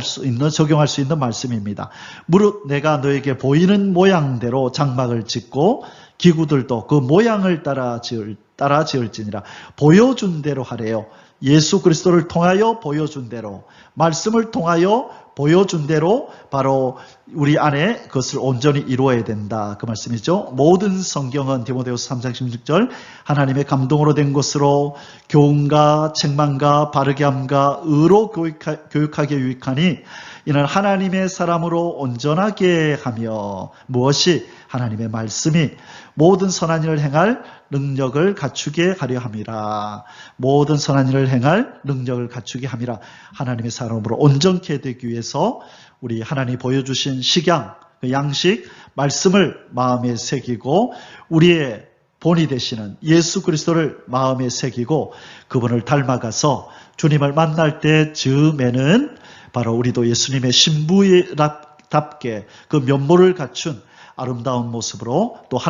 수 있는 말씀입니다. 무릇 내가 너에게 보이는 모양대로 장막을 짓고 기구들도 그 모양을 따라 지을지니라. 보여준 대로 하래요. 예수 그리스도를 통하여 보여준 대로, 말씀을 통하여 보여준 대로 바로 우리 안에 그것을 온전히 이루어야 된다. 그 말씀이죠. 모든 성경은 디모데후서 3장 16절 하나님의 감동으로 된 것으로 교훈과 책망과 바르게 함과 의로 교육하게 유익하니 이는 하나님의 사람으로 온전하게 하며 무엇이 하나님의 말씀이 모든 선한 일을 행할 능력을 갖추게 하려 함이라. 모든 선한 일을 행할 능력을 갖추게 함이라. 하나님의 사람으로 온전케 되기 위해서 우리 하나님이 보여주신 식양, 그 양식, 말씀을 마음에 새기고 우리의 본이 되시는 예수 그리스도를 마음에 새기고 그분을 닮아가서 주님을 만날 때 즈음에는 바로 우리도 예수님의 신부답게 그 면모를 갖춘 아름다운 모습으로 또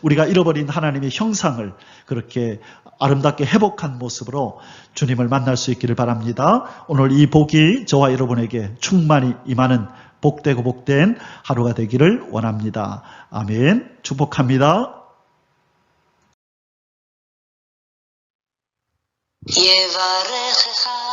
우리가 잃어버린 하나님의 형상을 그렇게 아름답게 회복한 모습으로 주님을 만날 수 있기를 바랍니다. 오늘 이 복이 저와 여러분에게 충만히 임하는 복되고 복된 하루가 되기를 원합니다. 아멘. 축복합니다. יברכך